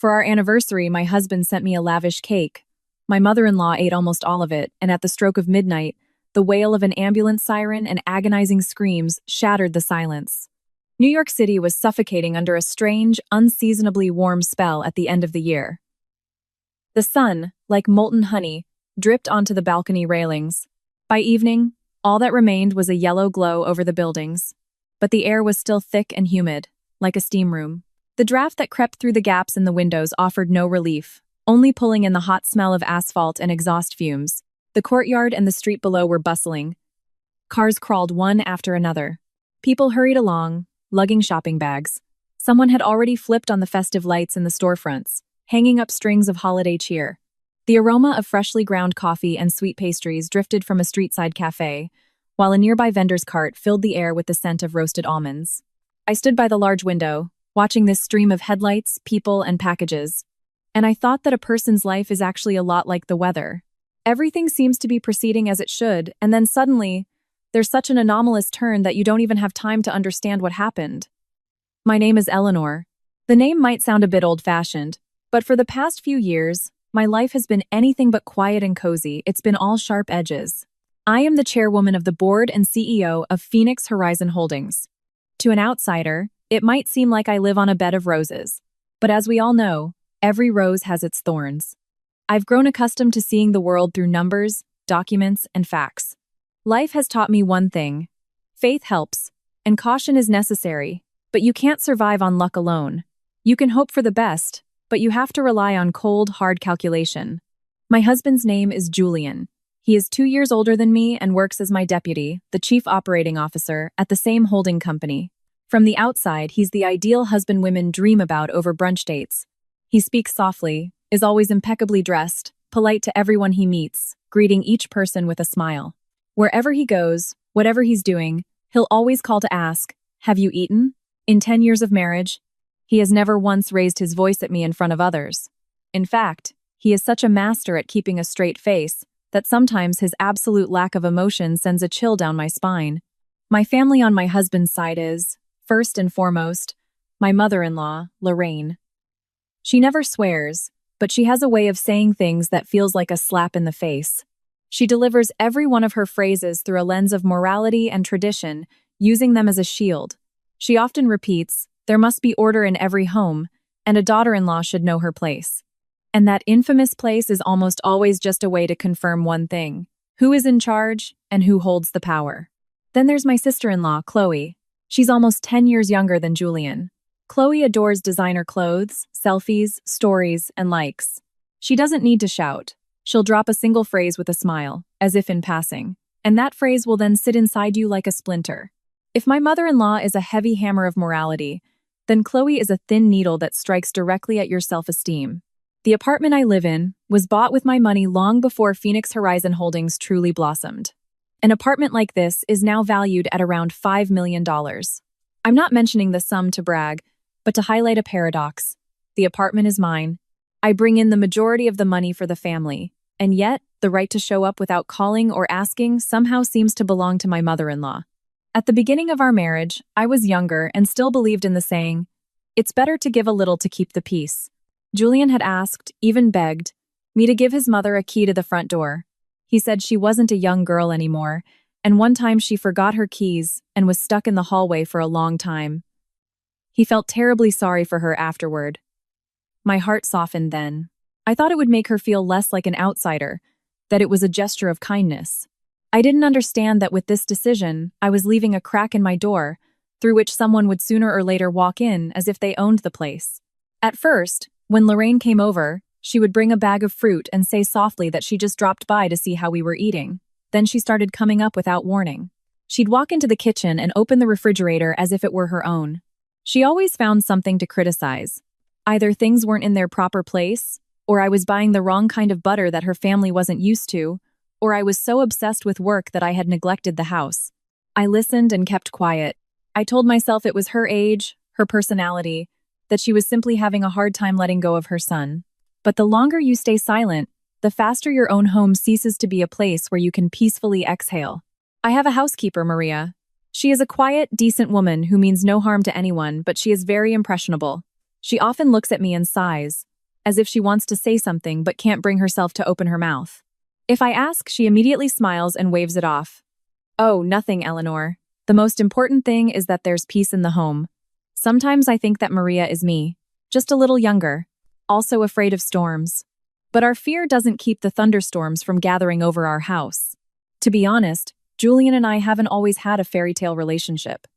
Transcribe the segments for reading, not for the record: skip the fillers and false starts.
For our anniversary, my husband sent me a lavish cake. My mother-in-law ate almost all of it, and at the stroke of midnight, the wail of an ambulance siren and agonizing screams shattered the silence. New York City was suffocating under a strange, unseasonably warm spell at the end of the year. The sun, like molten honey, dripped onto the balcony railings. By evening, all that remained was a yellow glow over the buildings. But the air was still thick and humid, like a steam room. The draft that crept through the gaps in the windows offered no relief, only pulling in the hot smell of asphalt and exhaust fumes. The courtyard and the street below were bustling. Cars crawled one after another. People hurried along, lugging shopping bags. Someone had already flipped on the festive lights in the storefronts, hanging up strings of holiday cheer. The aroma of freshly ground coffee and sweet pastries drifted from a street-side cafe, while a nearby vendor's cart filled the air with the scent of roasted almonds. I stood by the large window, watching this stream of headlights, people, and packages. And I thought that a person's life is actually a lot like the weather. Everything seems to be proceeding as it should, and then suddenly, there's such an anomalous turn that you don't even have time to understand what happened. My name is Eleanor. The name might sound a bit old-fashioned, but for the past few years, my life has been anything but quiet and cozy. It's been all sharp edges. I am the chairwoman of the board and CEO of Phoenix Horizon Holdings. To an outsider, it might seem like I live on a bed of roses, but as we all know, every rose has its thorns. I've grown accustomed to seeing the world through numbers, documents, and facts. Life has taught me one thing. Faith helps, and caution is necessary, but you can't survive on luck alone. You can hope for the best, but you have to rely on cold, hard calculation. My husband's name is Julian. He is 2 years older than me and works as my deputy, the chief operating officer, at the same holding company. From the outside, he's the ideal husband women dream about over brunch dates. He speaks softly, is always impeccably dressed, polite to everyone he meets, greeting each person with a smile. Wherever he goes, whatever he's doing, he'll always call to ask, "Have you eaten?" In 10 years of marriage, he has never once raised his voice at me in front of others. In fact, he is such a master at keeping a straight face that sometimes his absolute lack of emotion sends a chill down my spine. My family on my husband's side is, first and foremost, my mother-in-law, Lorraine. She never swears, but she has a way of saying things that feels like a slap in the face. She delivers every one of her phrases through a lens of morality and tradition, using them as a shield. She often repeats, "There must be order in every home, and a daughter-in-law should know her place." And that infamous place is almost always just a way to confirm one thing: who is in charge and who holds the power. Then there's my sister-in-law, Chloe. She's almost 10 years younger than Julian. Chloe adores designer clothes, selfies, stories, and likes. She doesn't need to shout. She'll drop a single phrase with a smile, as if in passing, and that phrase will then sit inside you like a splinter. If my mother-in-law is a heavy hammer of morality, then Chloe is a thin needle that strikes directly at your self-esteem. The apartment I live in was bought with my money long before Phoenix Horizon Holdings truly blossomed. An apartment like this is now valued at around $5 million. I'm not mentioning the sum to brag, but to highlight a paradox. The apartment is mine. I bring in the majority of the money for the family, and yet, the right to show up without calling or asking somehow seems to belong to my mother-in-law. At the beginning of our marriage, I was younger and still believed in the saying, "It's better to give a little to keep the peace." Julian had asked, even begged, me to give his mother a key to the front door. He said she wasn't a young girl anymore, and one time she forgot her keys and was stuck in the hallway for a long time. He felt terribly sorry for her afterward. My heart softened then. I thought it would make her feel less like an outsider, that it was a gesture of kindness. I didn't understand that with this decision, I was leaving a crack in my door, through which someone would sooner or later walk in as if they owned the place. At first, when Lorraine came over, she would bring a bag of fruit and say softly that she just dropped by to see how we were eating. Then she started coming up without warning. She'd walk into the kitchen and open the refrigerator as if it were her own. She always found something to criticize. Either things weren't in their proper place, or I was buying the wrong kind of butter that her family wasn't used to, or I was so obsessed with work that I had neglected the house. I listened and kept quiet. I told myself it was her age, her personality, that she was simply having a hard time letting go of her son. But the longer you stay silent, the faster your own home ceases to be a place where you can peacefully exhale. I have a housekeeper, Maria. She is a quiet, decent woman who means no harm to anyone, but she is very impressionable. She often looks at me and sighs, as if she wants to say something but can't bring herself to open her mouth. If I ask, she immediately smiles and waves it off. Oh, nothing, Eleanor. The most important thing is that there's peace in the home. Sometimes I think that Maria is me, just a little younger, also afraid of storms. But our fear doesn't keep the thunderstorms from gathering over our house. To be honest, Julian and I haven't always had a fairy tale relationship.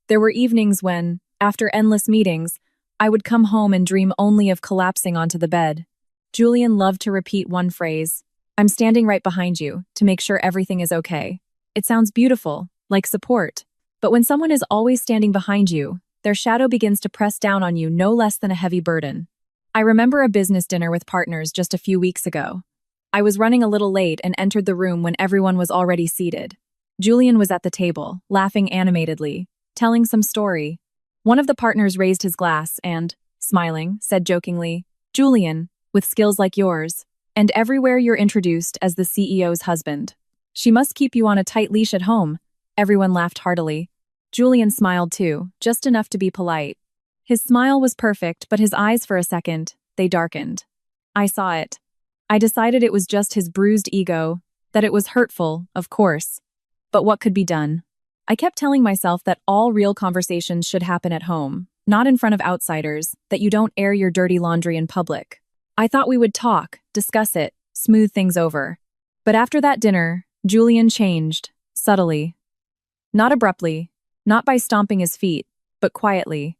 There were evenings when, after endless meetings, I would come home and dream only of collapsing onto the bed. Julian loved to repeat one phrase, "I'm standing right behind you, to make sure everything is okay." It sounds beautiful, like support. But when someone is always standing behind you, their shadow begins to press down on you no less than a heavy burden. I remember a business dinner with partners just a few weeks ago. I was running a little late and entered the room when everyone was already seated. Julian was at the table, laughing animatedly, telling some story. One of the partners raised his glass and, smiling, said jokingly, "Julian, with skills like yours, and everywhere you're introduced as the CEO's husband. She must keep you on a tight leash at home." Everyone laughed heartily. Julian smiled too, just enough to be polite. His smile was perfect, but his eyes for a second, they darkened. I saw it. I decided it was just his bruised ego, that it was hurtful, of course. But what could be done? I kept telling myself that all real conversations should happen at home, not in front of outsiders, that you don't air your dirty laundry in public. I thought we would talk, discuss it, smooth things over. But after that dinner, Julian changed, subtly. Not abruptly, not by stomping his feet, but quietly.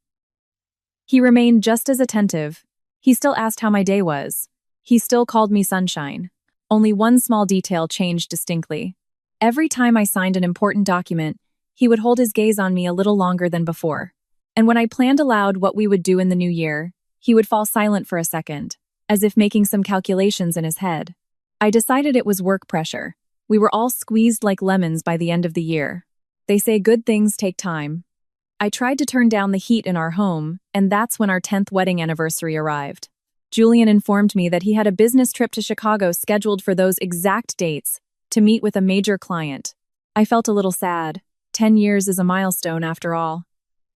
He remained just as attentive. He still asked how my day was. He still called me sunshine. Only one small detail changed distinctly. Every time I signed an important document, he would hold his gaze on me a little longer than before. And when I planned aloud what we would do in the new year, he would fall silent for a second, as if making some calculations in his head. I decided it was work pressure. We were all squeezed like lemons by the end of the year. They say good things take time. I tried to turn down the heat in our home, and that's when our 10th wedding anniversary arrived. Julian informed me that he had a business trip to Chicago scheduled for those exact dates, to meet with a major client. I felt a little sad. 10 years is a milestone after all.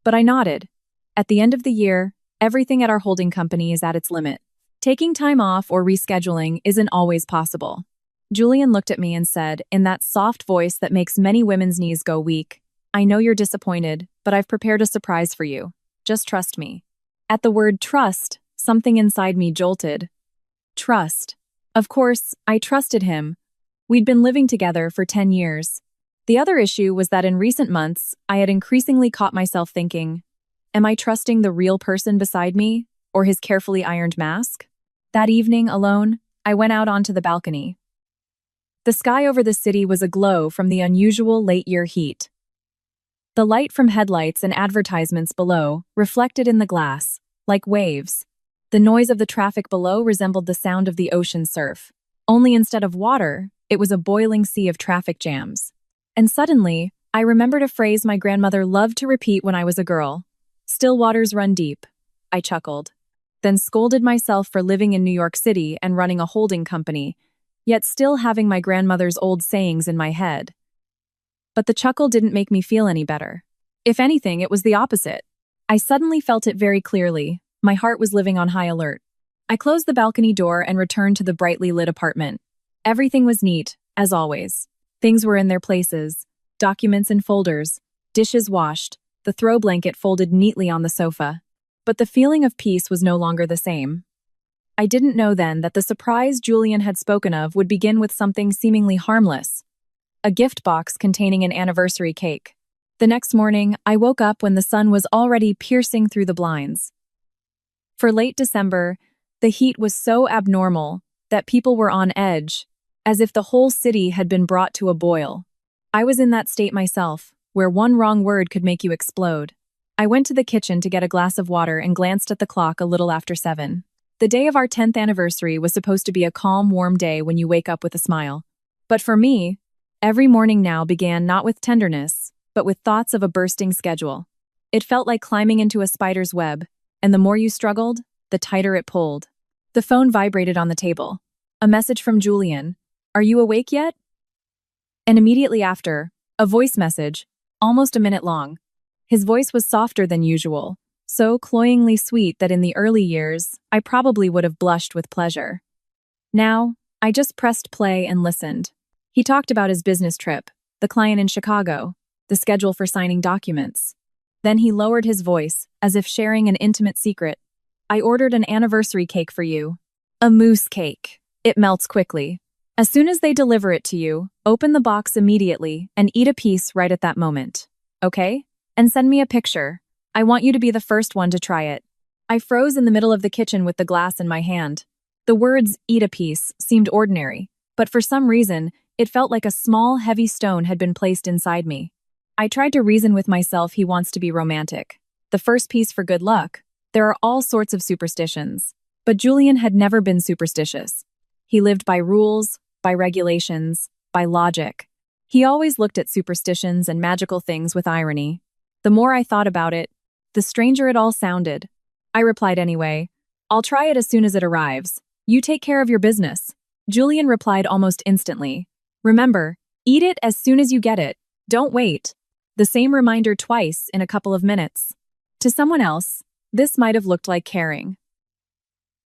But I nodded. At the end of the year, everything at our holding company is at its limit. Taking time off or rescheduling isn't always possible. Julian looked at me and said, in that soft voice that makes many women's knees go weak, "I know you're disappointed, but I've prepared a surprise for you. Just trust me." At the word trust, something inside me jolted. Trust. Of course, I trusted him. We'd been living together for 10 years. The other issue was that in recent months, I had increasingly caught myself thinking, am I trusting the real person beside me, or his carefully ironed mask? That evening, alone, I went out onto the balcony. The sky over the city was aglow from the unusual late-year heat. The light from headlights and advertisements below reflected in the glass, like waves. The noise of the traffic below resembled the sound of the ocean surf. Only instead of water, it was a boiling sea of traffic jams. And suddenly, I remembered a phrase my grandmother loved to repeat when I was a girl. "Still waters run deep." I chuckled, then scolded myself for living in New York City and running a holding company, yet still having my grandmother's old sayings in my head. But the chuckle didn't make me feel any better. If anything, it was the opposite. I suddenly felt it very clearly. My heart was living on high alert. I closed the balcony door and returned to the brightly lit apartment. Everything was neat, as always. Things were in their places, documents in folders, dishes washed, the throw blanket folded neatly on the sofa. But the feeling of peace was no longer the same. I didn't know then that the surprise Julian had spoken of would begin with something seemingly harmless. A gift box containing an anniversary cake. The next morning, I woke up when the sun was already piercing through the blinds. For late December, the heat was so abnormal that people were on edge, as if the whole city had been brought to a boil. I was in that state myself, where one wrong word could make you explode. I went to the kitchen to get a glass of water and glanced at the clock a little after 7. The day of our 10th anniversary was supposed to be a calm, warm day when you wake up with a smile. But for me, every morning now began not with tenderness, but with thoughts of a bursting schedule. It felt like climbing into a spider's web, and the more you struggled, the tighter it pulled. The phone vibrated on the table. A message from Julian. "Are you awake yet?" And immediately after, a voice message, almost a minute long. His voice was softer than usual, so cloyingly sweet that in the early years, I probably would have blushed with pleasure. Now, I just pressed play and listened. He talked about his business trip, the client in Chicago, the schedule for signing documents. Then he lowered his voice, as if sharing an intimate secret. I ordered an anniversary cake for you. A mousse cake. It melts quickly. As soon as they deliver it to you, open the box immediately and eat a piece right at that moment. Okay? And send me a picture. I want you to be the first one to try it. I froze in the middle of the kitchen with the glass in my hand. The words, eat a piece, seemed ordinary, but for some reason, it felt like a small, heavy stone had been placed inside me. I tried to reason with myself he wants to be romantic. The first piece for good luck. There are all sorts of superstitions. But Julian had never been superstitious. He lived by rules, by regulations, by logic. He always looked at superstitions and magical things with irony. The more I thought about it, the stranger it all sounded. I replied anyway, I'll try it as soon as it arrives. You take care of your business. Julian replied almost instantly. Remember, eat it as soon as you get it. Don't wait. The same reminder twice in a couple of minutes. To someone else, this might have looked like caring.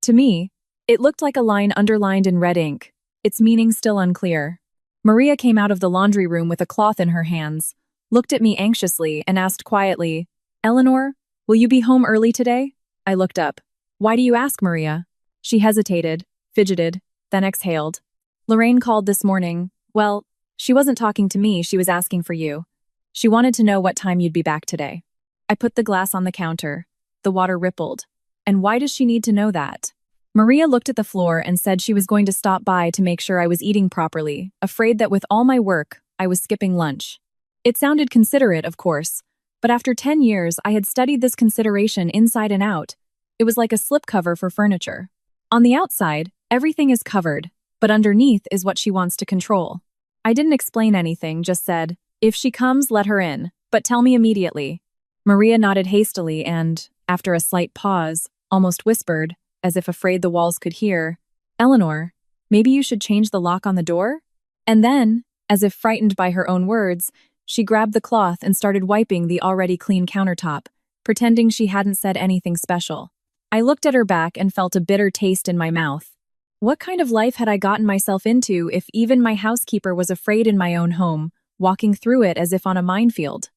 To me, it looked like a line underlined in red ink, its meaning still unclear. Maria came out of the laundry room with a cloth in her hands, looked at me anxiously, and asked quietly, Eleanor, will you be home early today? I looked up. Why do you ask, Maria? She hesitated, fidgeted, then exhaled. Lorraine called this morning. Well, she wasn't talking to me, she was asking for you. She wanted to know what time you'd be back today. I put the glass on the counter. The water rippled. And why does she need to know that? Maria looked at the floor and said she was going to stop by to make sure I was eating properly, afraid that with all my work, I was skipping lunch. It sounded considerate, of course, but after 10 years, I had studied this consideration inside and out. It was like a slipcover for furniture. On the outside, everything is covered, but underneath is what she wants to control. I didn't explain anything, just said, if she comes, let her in, but tell me immediately. Maria nodded hastily and, after a slight pause, almost whispered, as if afraid the walls could hear, Eleanor, maybe you should change the lock on the door? And then, as if frightened by her own words, she grabbed the cloth and started wiping the already clean countertop, pretending she hadn't said anything special. I looked at her back and felt a bitter taste in my mouth. What kind of life had I gotten myself into if even my housekeeper was afraid in my own home, walking through it as if on a minefield?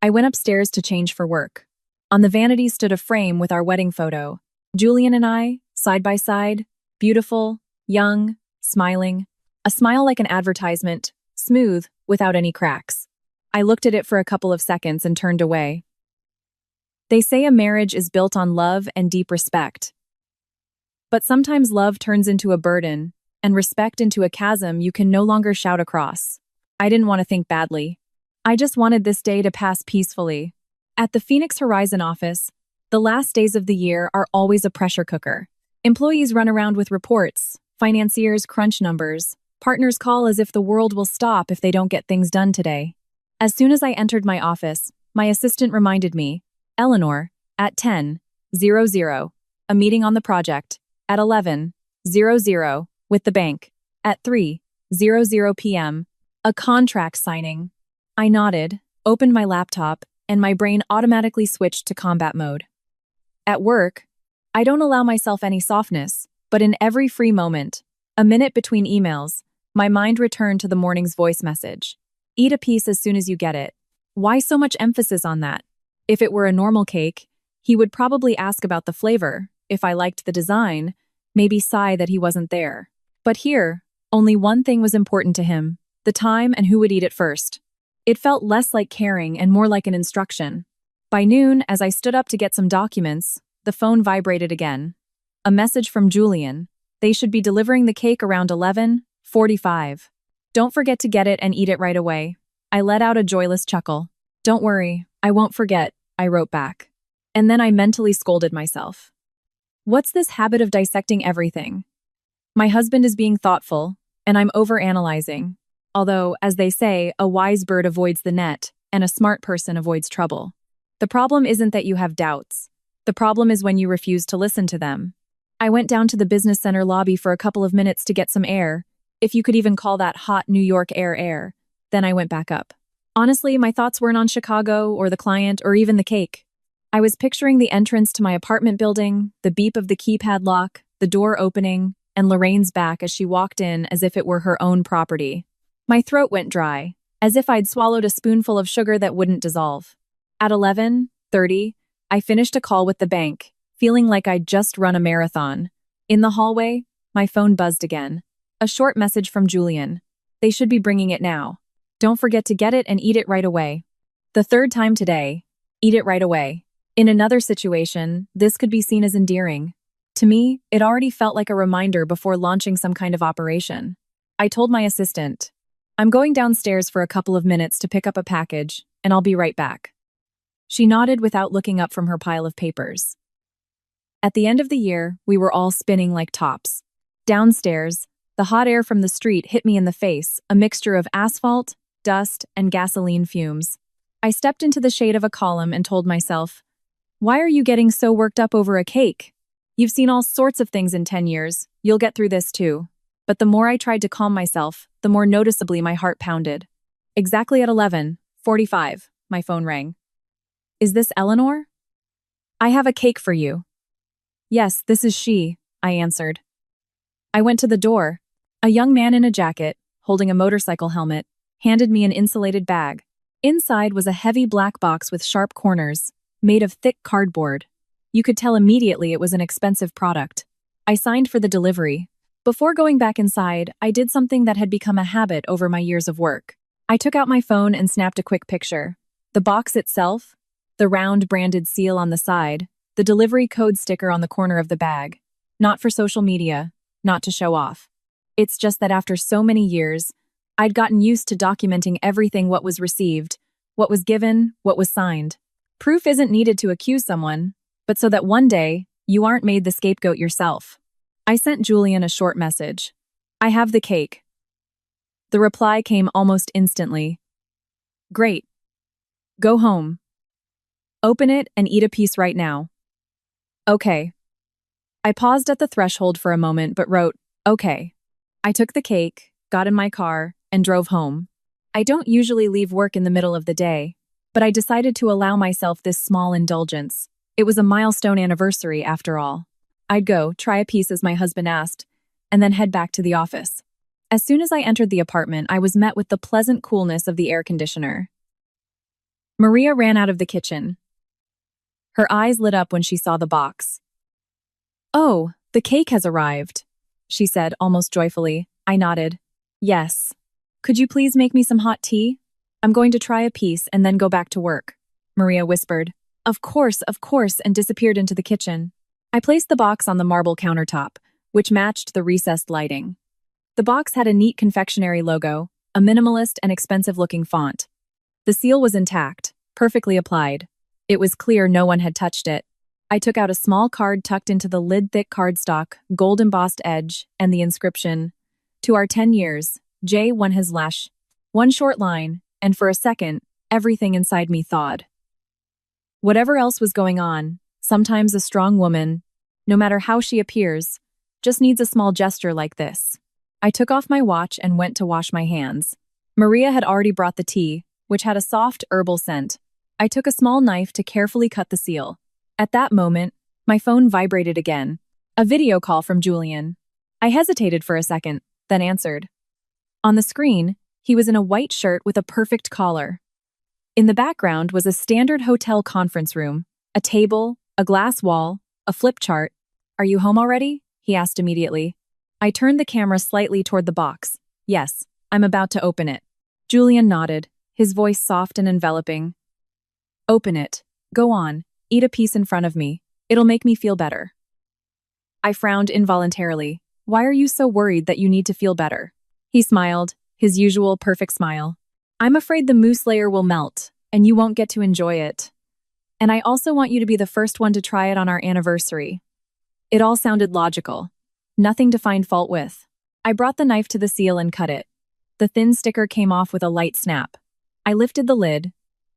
I went upstairs to change for work. On the vanity stood a frame with our wedding photo. Julian and I, side by side, beautiful, young, smiling. A smile like an advertisement, smooth, without any cracks. I looked at it for a couple of seconds and turned away. They say a marriage is built on love and deep respect. But sometimes love turns into a burden, and respect into a chasm you can no longer shout across. I didn't want to think badly. I just wanted this day to pass peacefully. At the Phoenix Horizon office, the last days of the year are always a pressure cooker. Employees run around with reports, financiers crunch numbers, partners call as if the world will stop if they don't get things done today. As soon as I entered my office, my assistant reminded me, Eleanor, at 10:00, a meeting on the project, at 11:00, with the bank, at 3:00 p.m., a contract signing. I nodded, opened my laptop, and my brain automatically switched to combat mode. At work, I don't allow myself any softness, but in every free moment, a minute between emails, my mind returned to the morning's voice message. Eat a piece as soon as you get it. Why so much emphasis on that? If it were a normal cake, he would probably ask about the flavor, if I liked the design, maybe sigh that he wasn't there. But here, only one thing was important to him, the time and who would eat it first. It felt less like caring and more like an instruction. By noon, as I stood up to get some documents, the phone vibrated again. A message from Julian. They should be delivering the cake around 11:45. Don't forget to get it and eat it right away. I let out a joyless chuckle. Don't worry, I won't forget, I wrote back. And then I mentally scolded myself. What's this habit of dissecting everything? My husband is being thoughtful, and I'm overanalyzing. Although, as they say, a wise bird avoids the net, and a smart person avoids trouble. The problem isn't that you have doubts. The problem is when you refuse to listen to them. I went down to the business center lobby for a couple of minutes to get some air, if you could even call that hot New York air. Then I went back up. Honestly, my thoughts weren't on Chicago or the client or even the cake. I was picturing the entrance to my apartment building, the beep of the keypad lock, the door opening, and Lorraine's back as she walked in as if it were her own property. My throat went dry, as if I'd swallowed a spoonful of sugar that wouldn't dissolve. At 11:30, I finished a call with the bank, feeling like I'd just run a marathon. In the hallway, my phone buzzed again. A short message from Julian. They should be bringing it now. Don't forget to get it and eat it right away. The third time today. Eat it right away. In another situation, this could be seen as endearing. To me, it already felt like a reminder before launching some kind of operation. I told my assistant, I'm going downstairs for a couple of minutes to pick up a package, and I'll be right back. She nodded without looking up from her pile of papers. At the end of the year, we were all spinning like tops. Downstairs, the hot air from the street hit me in the face, a mixture of asphalt, dust, and gasoline fumes. I stepped into the shade of a column and told myself, why are you getting so worked up over a cake? You've seen all sorts of things in 10 years. You'll get through this too. But the more I tried to calm myself, the more noticeably my heart pounded. Exactly at 11:45, my phone rang. Is this Eleanor? I have a cake for you. Yes, this is she, I answered. I went to the door. A young man in a jacket, holding a motorcycle helmet, handed me an insulated bag. Inside was a heavy black box with sharp corners, made of thick cardboard. You could tell immediately it was an expensive product. I signed for the delivery. Before going back inside, I did something that had become a habit over my years of work. I took out my phone and snapped a quick picture. The box itself, the round branded seal on the side, the delivery code sticker on the corner of the bag. Not for social media, not to show off. It's just that after so many years, I'd gotten used to documenting everything what was received, what was given, what was signed. Proof isn't needed to accuse someone, but so that one day, you aren't made the scapegoat yourself. I sent Julian a short message. I have the cake. The reply came almost instantly. Great. Go home. Open it and eat a piece right now. Okay. I paused at the threshold for a moment but wrote, okay. I took the cake, got in my car, and drove home. I don't usually leave work in the middle of the day, but I decided to allow myself this small indulgence. It was a milestone anniversary, after all. I'd go, try a piece as my husband asked, and then head back to the office. As soon as I entered the apartment, I was met with the pleasant coolness of the air conditioner. Maria ran out of the kitchen. Her eyes lit up when she saw the box. Oh, the cake has arrived, she said almost joyfully. I nodded. Yes. Could you please make me some hot tea? I'm going to try a piece and then go back to work, Maria whispered. Of course, and disappeared into the kitchen. I placed the box on the marble countertop, which matched the recessed lighting. The box had a neat confectionery logo, a minimalist and expensive-looking font. The seal was intact, perfectly applied. It was clear no one had touched it. I took out a small card tucked into the lid-thick cardstock, gold-embossed edge, and the inscription, To our 10 years, J won his lash. One short line, and for a second, everything inside me thawed. Whatever else was going on, sometimes a strong woman, no matter how she appears, just needs a small gesture like this. I took off my watch and went to wash my hands. Maria had already brought the tea, which had a soft herbal scent. I took a small knife to carefully cut the seal. At that moment, my phone vibrated again. A video call from Julian. I hesitated for a second, then answered. On the screen, he was in a white shirt with a perfect collar. In the background was a standard hotel conference room, a table, a glass wall, a flip chart. Are you home already? He asked immediately. I turned the camera slightly toward the box. Yes, I'm about to open it. Julian nodded, his voice soft and enveloping. Open it. Go on. Eat a piece in front of me. It'll make me feel better. I frowned involuntarily. Why are you so worried that you need to feel better? He smiled, his usual perfect smile. I'm afraid the mousse layer will melt, and you won't get to enjoy it. And I also want you to be the first one to try it on our anniversary. It all sounded logical. Nothing to find fault with. I brought the knife to the seal and cut it. The thin sticker came off with a light snap. I lifted the lid.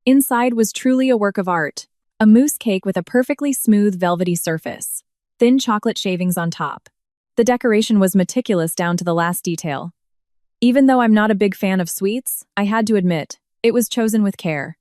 Inside was truly a work of art. A mousse cake with a perfectly smooth velvety surface. Thin chocolate shavings on top. The decoration was meticulous down to the last detail. Even though I'm not a big fan of sweets, I had to admit, it was chosen with care.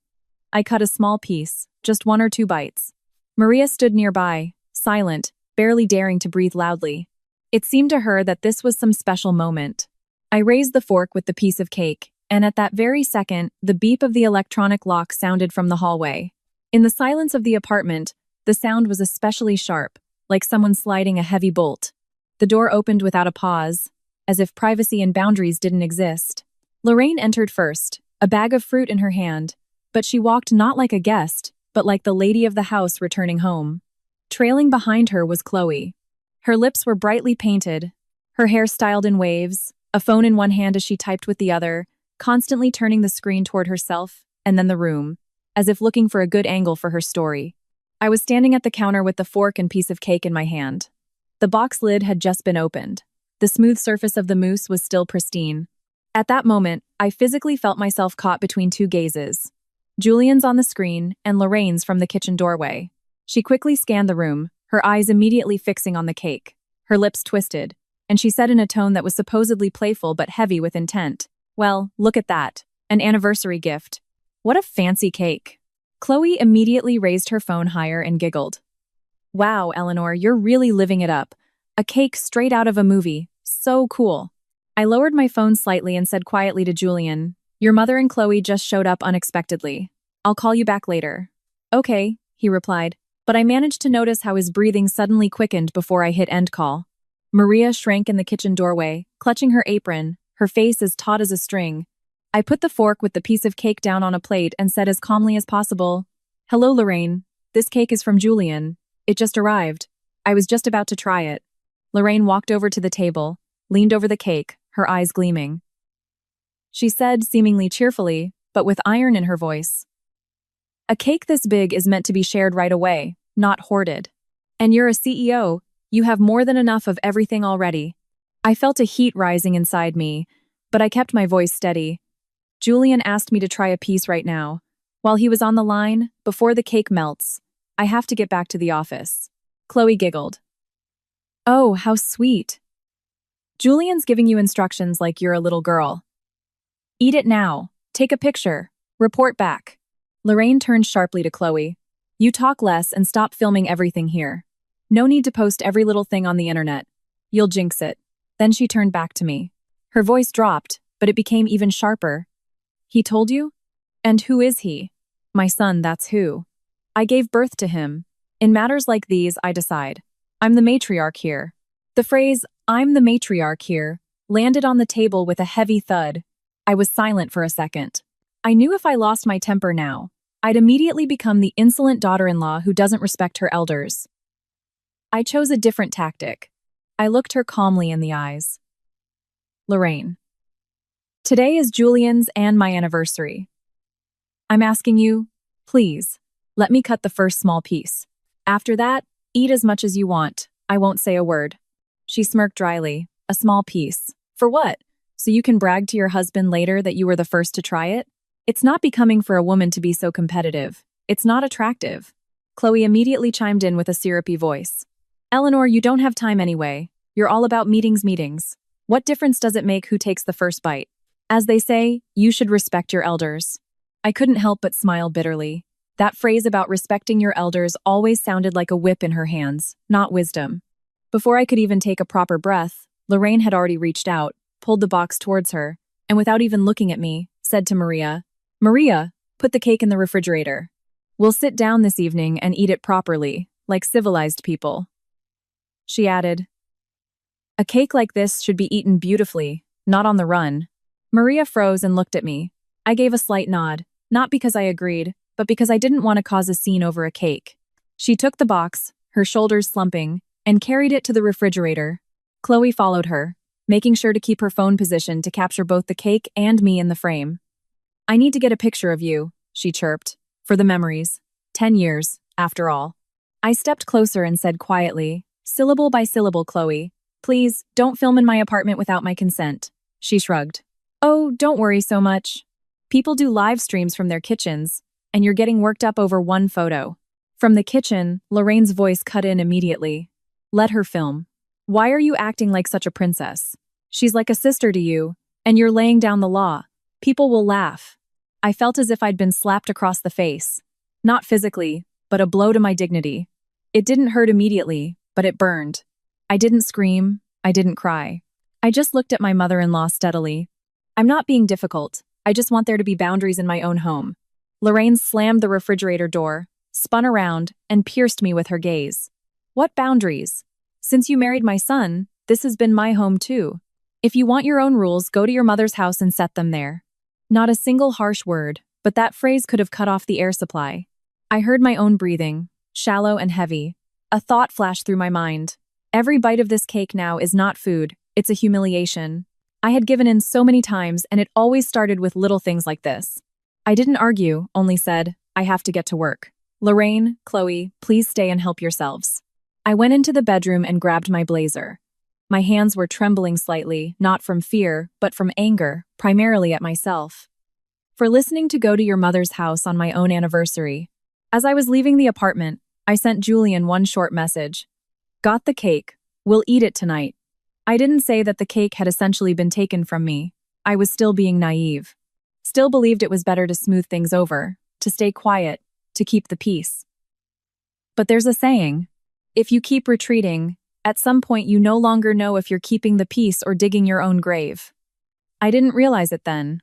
I cut a small piece, just 1 or 2 bites. Maria stood nearby, silent, barely daring to breathe loudly. It seemed to her that this was some special moment. I raised the fork with the piece of cake, and at that very second, the beep of the electronic lock sounded from the hallway. In the silence of the apartment, the sound was especially sharp, like someone sliding a heavy bolt. The door opened without a pause, as if privacy and boundaries didn't exist. Lorraine entered first, a bag of fruit in her hand, but she walked not like a guest, but like the lady of the house returning home. Trailing behind her was Chloe. Her lips were brightly painted, her hair styled in waves, a phone in one hand as she typed with the other, constantly turning the screen toward herself and then the room, as if looking for a good angle for her story. I was standing at the counter with the fork and piece of cake in my hand. The box lid had just been opened. The smooth surface of the mousse was still pristine. At that moment, I physically felt myself caught between two gazes. Julian's on the screen and Lorraine's from the kitchen doorway. She quickly scanned the room, her eyes immediately fixing on the cake. Her lips twisted, and she said in a tone that was supposedly playful but heavy with intent, "Well, look at that. An anniversary gift. What a fancy cake." Chloe immediately raised her phone higher and giggled. "Wow, Eleanor, you're really living it up. A cake straight out of a movie. So cool." I lowered my phone slightly and said quietly to Julian, "Your mother and Chloe just showed up unexpectedly. I'll call you back later." "Okay," he replied, but I managed to notice how his breathing suddenly quickened before I hit end call. Maria shrank in the kitchen doorway, clutching her apron, her face as taut as a string. I put the fork with the piece of cake down on a plate and said as calmly as possible, "Hello, Lorraine. This cake is from Julian. It just arrived. I was just about to try it." Lorraine walked over to the table, leaned over the cake, her eyes gleaming. She said, seemingly cheerfully, but with iron in her voice, "A cake this big is meant to be shared right away, not hoarded. And you're a CEO, you have more than enough of everything already." I felt a heat rising inside me, but I kept my voice steady. "Julian asked me to try a piece right now. While he was on the line, before the cake melts, I have to get back to the office." Chloe giggled. "Oh, how sweet. Julian's giving you instructions like you're a little girl. Eat it now, take a picture, report back." Lorraine turned sharply to Chloe. "You talk less and stop filming everything here. No need to post every little thing on the internet. You'll jinx it." Then she turned back to me. Her voice dropped, but it became even sharper. "He told you? And who is he?" "My son, that's who. I gave birth to him. In matters like these, I decide. I'm the matriarch here." The phrase, "I'm the matriarch here," landed on the table with a heavy thud. I was silent for a second. I knew if I lost my temper now, I'd immediately become the insolent daughter-in-law who doesn't respect her elders. I chose a different tactic. I looked her calmly in the eyes. "Lorraine, today is Julian's and my anniversary. I'm asking you, please, let me cut the first small piece. After that, eat as much as you want. I won't say a word." She smirked dryly. "A small piece. For what? So you can brag to your husband later that you were the first to try it? It's not becoming for a woman to be so competitive. It's not attractive." Chloe immediately chimed in with a syrupy voice. "Eleanor, you don't have time anyway. You're all about meetings. What difference does it make who takes the first bite? As they say, you should respect your elders." I couldn't help but smile bitterly. That phrase about respecting your elders always sounded like a whip in her hands, not wisdom. Before I could even take a proper breath, Lorraine had already reached out, pulled the box towards her, and without even looking at me, said to Maria, "Maria, put the cake in the refrigerator. We'll sit down this evening and eat it properly, like civilized people." She added, "A cake like this should be eaten beautifully, not on the run." Maria froze and looked at me. I gave a slight nod, not because I agreed, but because I didn't want to cause a scene over a cake. She took the box, her shoulders slumping, and carried it to the refrigerator. Chloe followed her, making sure to keep her phone positioned to capture both the cake and me in the frame. "I need to get a picture of you," she chirped, "for the memories. 10 years, after all." I stepped closer and said quietly, syllable by syllable, "Chloe, please, don't film in my apartment without my consent." She shrugged. "Oh, don't worry so much. People do live streams from their kitchens, and you're getting worked up over one photo." From the kitchen, Lorraine's voice cut in immediately. "Let her film. Why are you acting like such a princess? She's like a sister to you, and you're laying down the law. People will laugh." I felt as if I'd been slapped across the face. Not physically, but a blow to my dignity. It didn't hurt immediately, but it burned. I didn't scream, I didn't cry. I just looked at my mother-in-law steadily. I'm not being difficult, I just want there to be boundaries in my own home. Lorraine slammed the refrigerator door, spun around, and pierced me with her gaze. What boundaries? Since you married my son, this has been my home too. If you want your own rules, go to your mother's house and set them there. Not a single harsh word, but that phrase could have cut off the air supply. I heard my own breathing, shallow and heavy. A thought flashed through my mind. Every bite of this cake now is not food, it's a humiliation. I had given in so many times, and it always started with little things like this. I didn't argue, only said, I have to get to work. Lorraine, Chloe, please stay and help yourselves. I went into the bedroom and grabbed my blazer. My hands were trembling slightly, not from fear, but from anger, primarily at myself. For listening to Go to Your Mother's House on my own anniversary. As I was leaving the apartment, I sent Julian one short message. Got the cake. We'll eat it tonight. I didn't say that the cake had essentially been taken from me. I was still being naive. Still believed it was better to smooth things over, to stay quiet, to keep the peace. But there's a saying, if you keep retreating, at some point you no longer know if you're keeping the peace or digging your own grave. I didn't realize it then.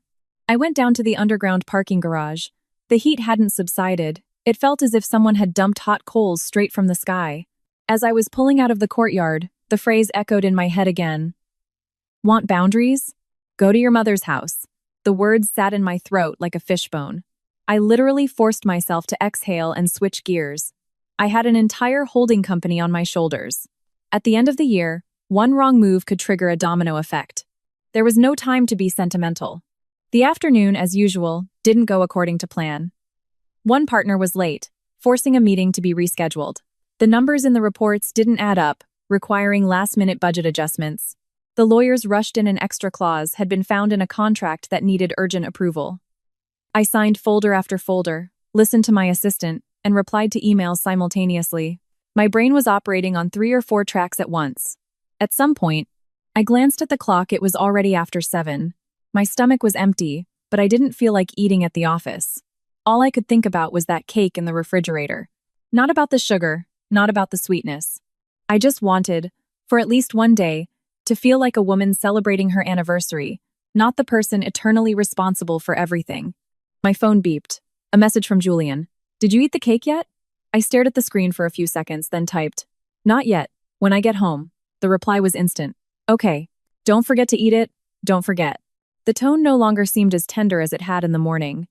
I went down to the underground parking garage. The heat hadn't subsided. It felt as if someone had dumped hot coals straight from the sky. As I was pulling out of the courtyard, the phrase echoed in my head again. Want boundaries? Go to your mother's house. The words sat in my throat like a fishbone. I literally forced myself to exhale and switch gears. I had an entire holding company on my shoulders. At the end of the year, one wrong move could trigger a domino effect. There was no time to be sentimental. The afternoon, as usual, didn't go according to plan. One partner was late, forcing a meeting to be rescheduled. The numbers in the reports didn't add up, requiring last-minute budget adjustments. The lawyers rushed in an extra clause had been found in a contract that needed urgent approval. I signed folder after folder, listened to my assistant, and replied to emails simultaneously. My brain was operating on 3 or 4 tracks at once. At some point, I glanced at the clock. It was already after 7. My stomach was empty, but I didn't feel like eating at the office. All I could think about was that cake in the refrigerator. Not about the sugar, not about the sweetness. I just wanted, for at least one day, to feel like a woman celebrating her anniversary, not the person eternally responsible for everything. My phone beeped. A message from Julian. Did you eat the cake yet? I stared at the screen for a few seconds, then typed. Not yet. When I get home. The reply was instant. Okay. Don't forget to eat it. Don't forget. The tone no longer seemed as tender as it had in the morning.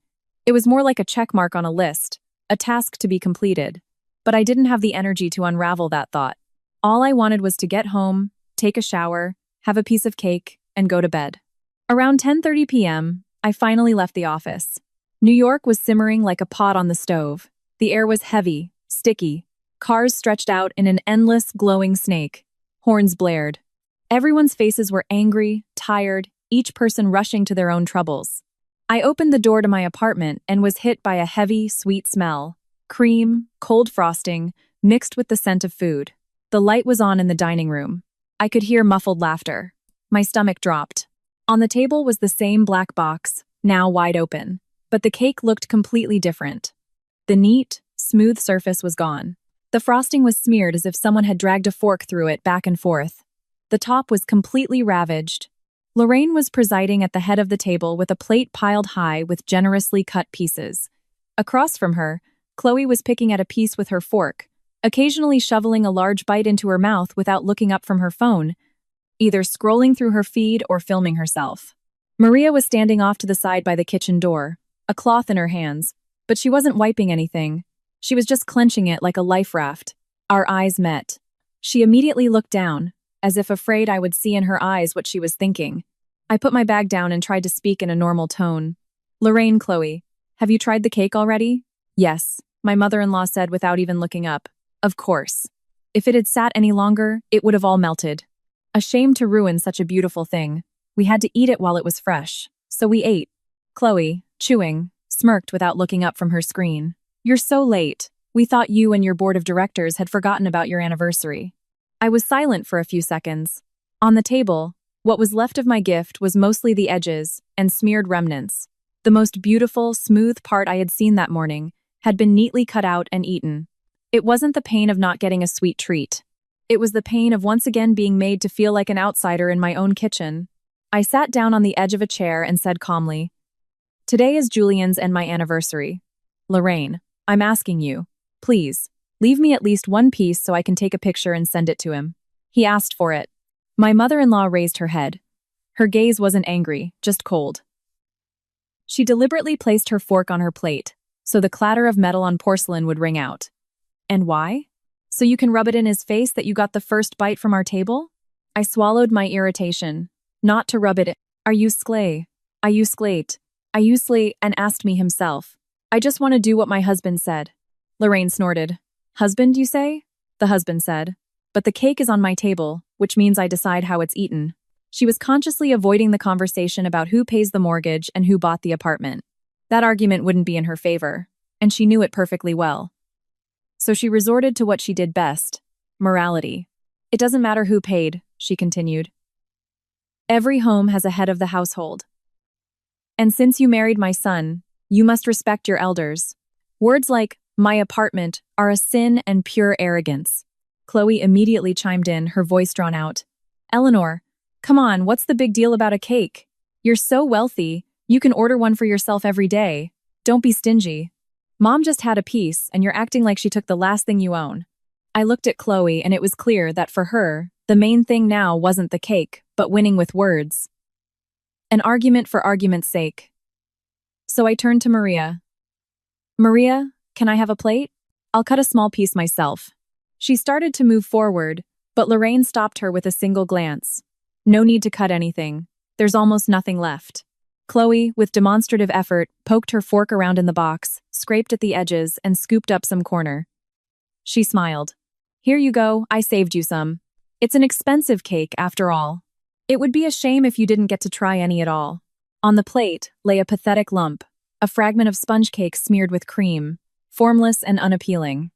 It was more like a check mark on a list, a task to be completed. But I didn't have the energy to unravel that thought. All I wanted was to get home, take a shower, have a piece of cake, and go to bed. Around 10:30 p.m., I finally left the office. New York was simmering like a pot on the stove. The air was heavy, sticky. Cars stretched out in an endless, glowing snake. Horns blared. Everyone's faces were angry, tired, each person rushing to their own troubles. I opened the door to my apartment and was hit by a heavy, sweet smell. Cream, cold frosting, mixed with the scent of food. The light was on in the dining room. I could hear muffled laughter. My stomach dropped. On the table was the same black box, now wide open. But the cake looked completely different. The neat, smooth surface was gone. The frosting was smeared as if someone had dragged a fork through it back and forth. The top was completely ravaged. Lorraine was presiding at the head of the table with a plate piled high with generously cut pieces. Across from her, Chloe was picking at a piece with her fork, occasionally shoveling a large bite into her mouth without looking up from her phone, either scrolling through her feed or filming herself. Maria was standing off to the side by the kitchen door, a cloth in her hands, but she wasn't wiping anything. She was just clenching it like a life raft. Our eyes met. She immediately looked down, as if afraid I would see in her eyes what she was thinking. I put my bag down and tried to speak in a normal tone. Lorraine, Chloe, have you tried the cake already? Yes, my mother-in-law said without even looking up. Of course. If it had sat any longer, it would have all melted. A shame to ruin such a beautiful thing. We had to eat it while it was fresh. So we ate. Chloe, chewing, smirked without looking up from her screen. You're so late. We thought you and your board of directors had forgotten about your anniversary. I was silent for a few seconds. On the table, what was left of my gift was mostly the edges and smeared remnants. The most beautiful, smooth part I had seen that morning had been neatly cut out and eaten. It wasn't the pain of not getting a sweet treat. It was the pain of once again being made to feel like an outsider in my own kitchen. I sat down on the edge of a chair and said calmly, "Today is Julian's and my anniversary. Lorraine, I'm asking you, please, leave me at least one piece so I can take a picture and send it to him." He asked for it. My mother-in-law raised her head. Her gaze wasn't angry, just cold. She deliberately placed her fork on her plate, so the clatter of metal on porcelain would ring out. "And why? So you can rub it in his face that you got the first bite from our table?" I swallowed my irritation. "Not to rub it in. Are you sklay? Are you sklate? Are you slay?" and asked me himself. "I just want to do what my husband said." Lorraine snorted. "Husband, you say?" The husband said. "But the cake is on my table, which means I decide how it's eaten." She was consciously avoiding the conversation about who pays the mortgage and who bought the apartment. That argument wouldn't be in her favor, and she knew it perfectly well. So she resorted to what she did best, morality. "It doesn't matter who paid," she continued. "Every home has a head of the household. And since you married my son, you must respect your elders." Words like, "my apartment," are a sin and pure arrogance. Chloe immediately chimed in, her voice drawn out. "Eleanor, come on, what's the big deal about a cake? You're so wealthy, you can order one for yourself every day. Don't be stingy. Mom just had a piece, and you're acting like she took the last thing you own." I looked at Chloe, and it was clear that for her, the main thing now wasn't the cake, but winning with words. An argument for argument's sake. So I turned to Maria. "Maria, can I have a plate? I'll cut a small piece myself." She started to move forward, but Lorraine stopped her with a single glance. "No need to cut anything. There's almost nothing left." Chloe, with demonstrative effort, poked her fork around in the box, scraped at the edges, and scooped up some corner. She smiled. "Here you go, I saved you some. It's an expensive cake, after all. It would be a shame if you didn't get to try any at all." On the plate lay a pathetic lump, a fragment of sponge cake smeared with cream, formless and unappealing.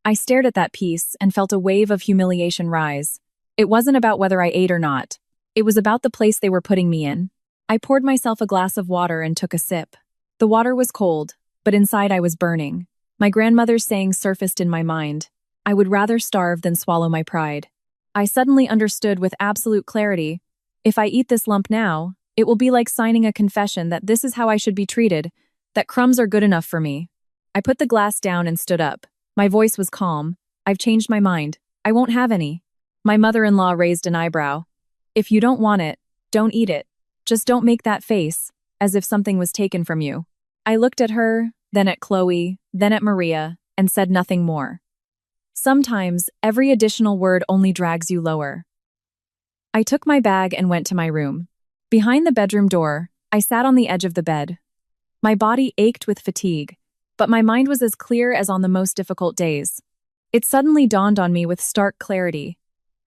I stared at that piece and felt a wave of humiliation rise. It wasn't about whether I ate or not. It was about the place they were putting me in. I poured myself a glass of water and took a sip. The water was cold, but inside I was burning. My grandmother's saying surfaced in my mind. I would rather starve than swallow my pride. I suddenly understood with absolute clarity. If I eat this lump now, it will be like signing a confession that this is how I should be treated, that crumbs are good enough for me. I put the glass down and stood up. My voice was calm. "I've changed my mind. I won't have any." My mother-in-law raised an eyebrow. "If you don't want it, don't eat it. Just don't make that face, as if something was taken from you." I looked at her, then at Chloe, then at Maria, and said nothing more. Sometimes, every additional word only drags you lower. I took my bag and went to my room. Behind the bedroom door, I sat on the edge of the bed. My body ached with fatigue, but my mind was as clear as on the most difficult days. It suddenly dawned on me with stark clarity.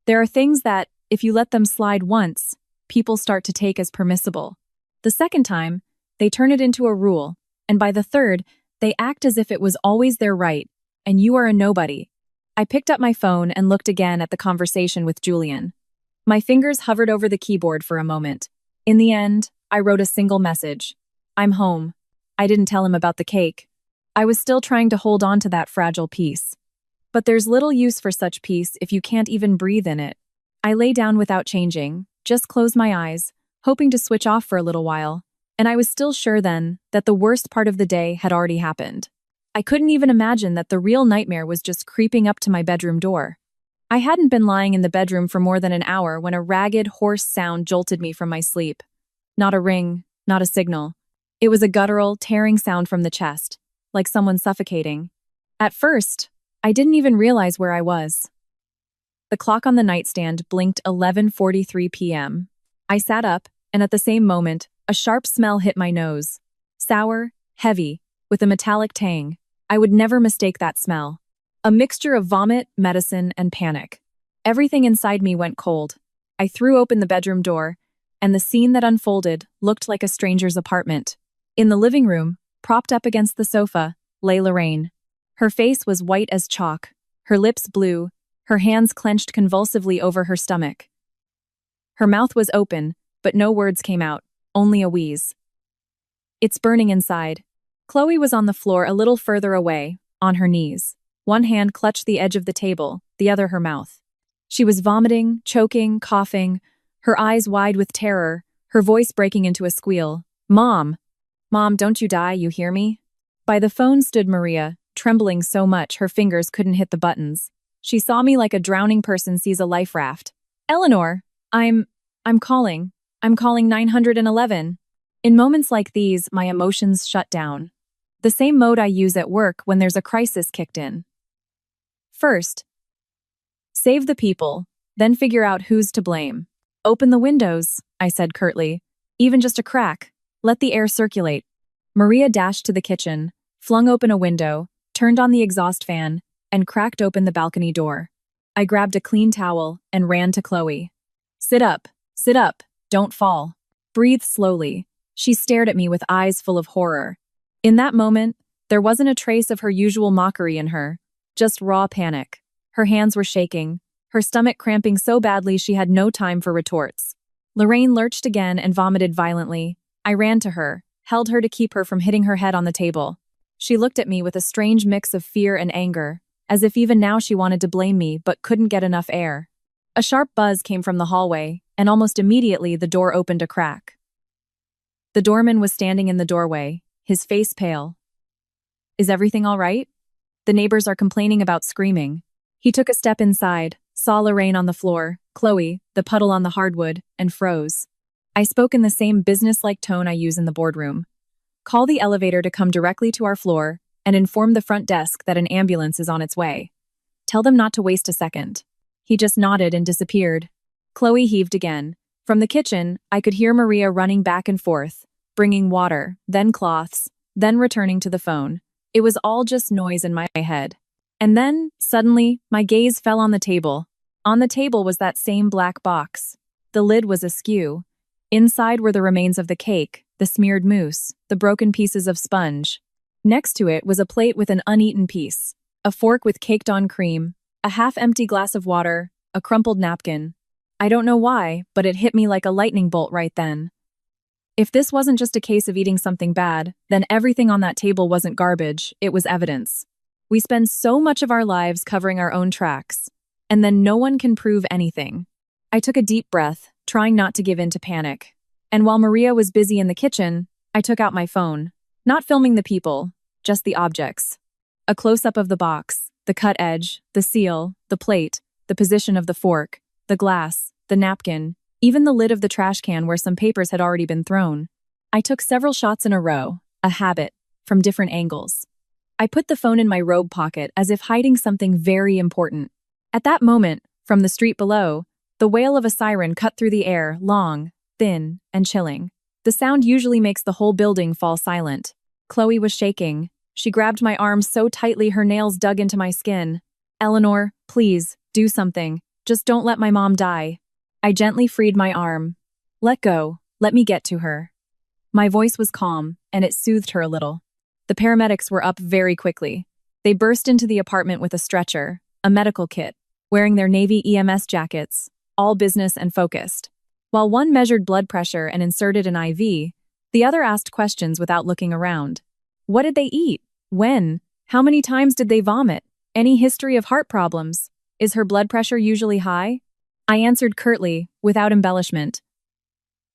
There are things that, if you let them slide once, people start to take as permissible. The second time, they turn it into a rule, and by the third, they act as if it was always their right, and you are a nobody. I picked up my phone and looked again at the conversation with Julian. My fingers hovered over the keyboard for a moment. In the end, I wrote a single message. "I'm home." I didn't tell him about the cake. I was still trying to hold on to that fragile piece. But there's little use for such peace if you can't even breathe in it. I lay down without changing, just closed my eyes, hoping to switch off for a little while, and I was still sure then that the worst part of the day had already happened. I couldn't even imagine that the real nightmare was just creeping up to my bedroom door. I hadn't been lying in the bedroom for more than an hour when a ragged, hoarse sound jolted me from my sleep. Not a ring, not a signal. It was a guttural, tearing sound from the chest, like someone suffocating. At first, I didn't even realize where I was. The clock on the nightstand blinked 11:43 p.m. I sat up, and at the same moment, a sharp smell hit my nose. Sour, heavy, with a metallic tang. I would never mistake that smell. A mixture of vomit, medicine, and panic. Everything inside me went cold. I threw open the bedroom door, and the scene that unfolded looked like a stranger's apartment. In the living room, propped up against the sofa, lay Lorraine. Her face was white as chalk, her lips blue, her hands clenched convulsively over her stomach. Her mouth was open, but no words came out, only a wheeze. "It's burning inside. Chloe was on the floor a little further away, on her knees. One hand clutched the edge of the table, the other her mouth. She was vomiting, choking, coughing, her eyes wide with terror, her voice breaking into a squeal. Mom! Mom, don't you die, you hear me? By the phone stood Maria, trembling so much her fingers couldn't hit the buttons. She saw me like a drowning person sees a life raft. Eleanor! I'm calling. I'm calling 911. In moments like these, my emotions shut down. The same mode I use at work when there's a crisis kicked in. First, save the people, then figure out who's to blame. Open the windows, I said curtly. Even just a crack. Let the air circulate. Maria dashed to the kitchen, flung open a window, turned on the exhaust fan, and cracked open the balcony door. I grabbed a clean towel and ran to Chloe. Sit up, don't fall. Breathe slowly. She stared at me with eyes full of horror. In that moment, there wasn't a trace of her usual mockery in her, just raw panic. Her hands were shaking, her stomach cramping so badly she had no time for retorts. Lorraine lurched again and vomited violently. I ran to her, held her to keep her from hitting her head on the table. She looked at me with a strange mix of fear and anger, as if even now she wanted to blame me but couldn't get enough air. A sharp buzz came from the hallway, and almost immediately the door opened a crack. The doorman was standing in the doorway, his face pale. Is everything all right? The neighbors are complaining about screaming. He took a step inside, saw Lorraine on the floor, Chloe, the puddle on the hardwood, and froze. I spoke in the same business-like tone I use in the boardroom. Call the elevator to come directly to our floor and inform the front desk that an ambulance is on its way. Tell them not to waste a second. He just nodded and disappeared. Chloe heaved again. From the kitchen, I could hear Maria running back and forth, bringing water, then cloths, then returning to the phone. It was all just noise in my head. And then, suddenly, my gaze fell on the table. On the table was that same black box. The lid was askew. Inside were the remains of the cake, the smeared mousse, the broken pieces of sponge. Next to it was a plate with an uneaten piece, a fork with caked-on cream, a half-empty glass of water, a crumpled napkin. I don't know why, but it hit me like a lightning bolt right then. If this wasn't just a case of eating something bad, then everything on that table wasn't garbage, it was evidence. We spend so much of our lives covering our own tracks, and then no one can prove anything. I took a deep breath, trying not to give in to panic. And while Maria was busy in the kitchen, I took out my phone, not filming the people, just the objects. A close-up of the box, the cut edge, the seal, the plate, the position of the fork, the glass, the napkin, even the lid of the trash can where some papers had already been thrown. I took several shots in a row, a habit, from different angles. I put the phone in my robe pocket as if hiding something very important. At that moment, from the street below, the wail of a siren cut through the air, long, thin, and chilling. The sound usually makes the whole building fall silent. Chloe was shaking. She grabbed my arm so tightly her nails dug into my skin. Eleanor, please, do something. Just don't let my mom die. I gently freed my arm. Let go. Let me get to her. My voice was calm, and it soothed her a little. The paramedics were up very quickly. They burst into the apartment with a stretcher, a medical kit, wearing their Navy EMS jackets, all business and focused. While one measured blood pressure and inserted an IV, the other asked questions without looking around. What did they eat? When? How many times did they vomit? Any history of heart problems? Is her blood pressure usually high? I answered curtly, without embellishment.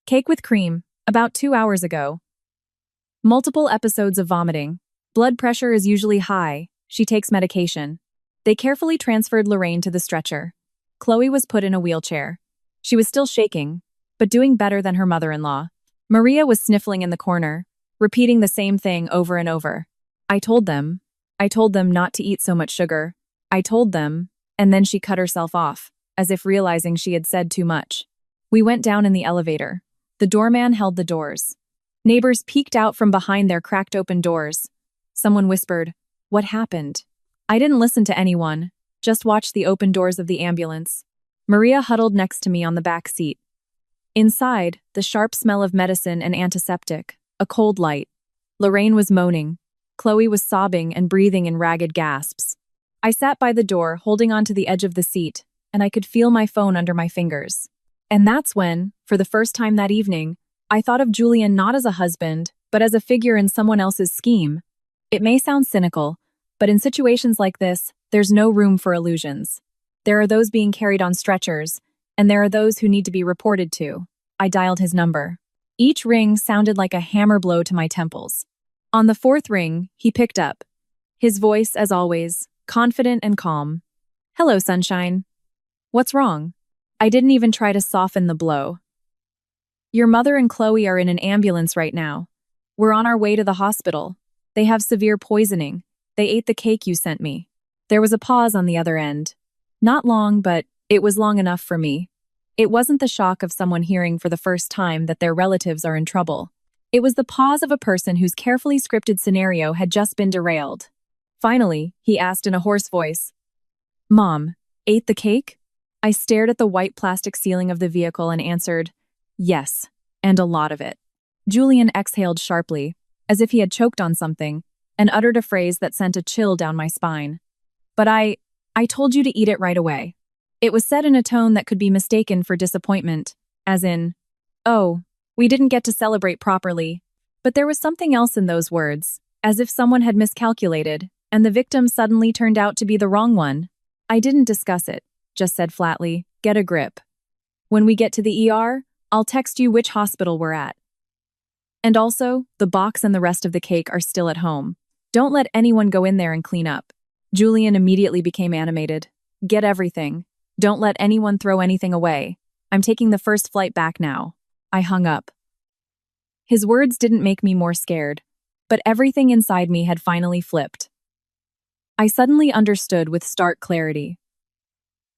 Cake with cream, about 2 hours ago. Multiple episodes of vomiting. Blood pressure is usually high. She takes medication. They carefully transferred Lorraine to the stretcher. Chloe was put in a wheelchair. She was still shaking, but doing better than her mother-in-law. Maria was sniffling in the corner, repeating the same thing over and over. I told them not to eat so much sugar. I told them, and then she cut herself off, as if realizing she had said too much. We went down in the elevator. The doorman held the doors. Neighbors peeked out from behind their cracked open doors. Someone whispered, "What happened?" I didn't listen to anyone, just watched the open doors of the ambulance. Maria huddled next to me on the back seat. Inside, the sharp smell of medicine and antiseptic, a cold light. Lorraine was moaning. Chloe was sobbing and breathing in ragged gasps. I sat by the door, holding onto the edge of the seat, and I could feel my phone under my fingers. And that's when, for the first time that evening, I thought of Julian not as a husband, but as a figure in someone else's scheme. It may sound cynical, but in situations like this, there's no room for illusions. There are those being carried on stretchers, and there are those who need to be reported to. I dialed his number. Each ring sounded like a hammer blow to my temples. On the fourth ring, he picked up. His voice, as always, confident and calm. "Hello, sunshine. What's wrong?" I didn't even try to soften the blow. "Your mother and Chloe are in an ambulance right now. We're on our way to the hospital. They have severe poisoning. They ate the cake you sent me." There was a pause on the other end. Not long, but it was long enough for me. It wasn't the shock of someone hearing for the first time that their relatives are in trouble. It was the pause of a person whose carefully scripted scenario had just been derailed. Finally, he asked in a hoarse voice, "Mom, ate the cake?" I stared at the white plastic ceiling of the vehicle and answered, "Yes, and a lot of it." Julian exhaled sharply, as if he had choked on something, and uttered a phrase that sent a chill down my spine. "But I told you to eat it right away." It was said in a tone that could be mistaken for disappointment, as in, "Oh, we didn't get to celebrate properly." But there was something else in those words, as if someone had miscalculated, and the victim suddenly turned out to be the wrong one. I didn't discuss it, just said flatly, "Get a grip. When we get to the ER, I'll text you which hospital we're at. And also, the box and the rest of the cake are still at home. Don't let anyone go in there and clean up." Julian immediately became animated. "Get everything. Don't let anyone throw anything away. I'm taking the first flight back now." I hung up. His words didn't make me more scared, but everything inside me had finally flipped. I suddenly understood with stark clarity.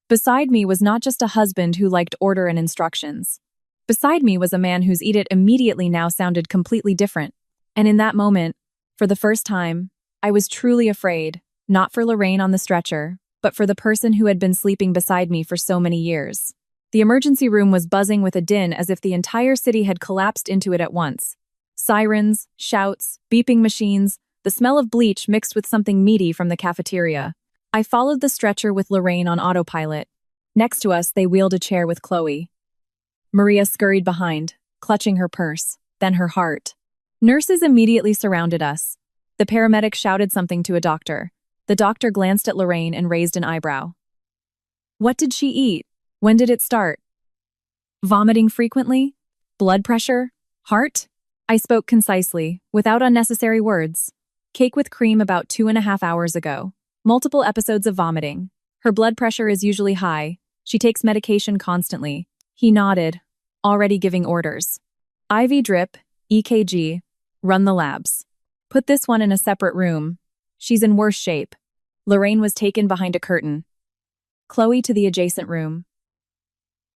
Beside me was not just a husband who liked order and instructions. Beside me was a man whose "eat it immediately" now sounded completely different. And in that moment, for the first time, I was truly afraid, not for Lorraine on the stretcher, but for the person who had been sleeping beside me for so many years. The emergency room was buzzing with a din as if the entire city had collapsed into it at once. Sirens, shouts, beeping machines, the smell of bleach mixed with something meaty from the cafeteria. I followed the stretcher with Lorraine on autopilot. Next to us, they wheeled a chair with Chloe. Maria scurried behind, clutching her purse, then her heart. Nurses immediately surrounded us. The paramedic shouted something to a doctor. The doctor glanced at Lorraine and raised an eyebrow. "What did she eat? When did it start? Vomiting frequently? Blood pressure? Heart?" I spoke concisely, without unnecessary words. "Cake with cream about 2.5 hours ago. Multiple episodes of vomiting. Her blood pressure is usually high. She takes medication constantly." He nodded, already giving orders. "IV drip, EKG, run the labs. Put this one in a separate room. She's in worse shape." Lorraine was taken behind a curtain. Chloe to the adjacent room.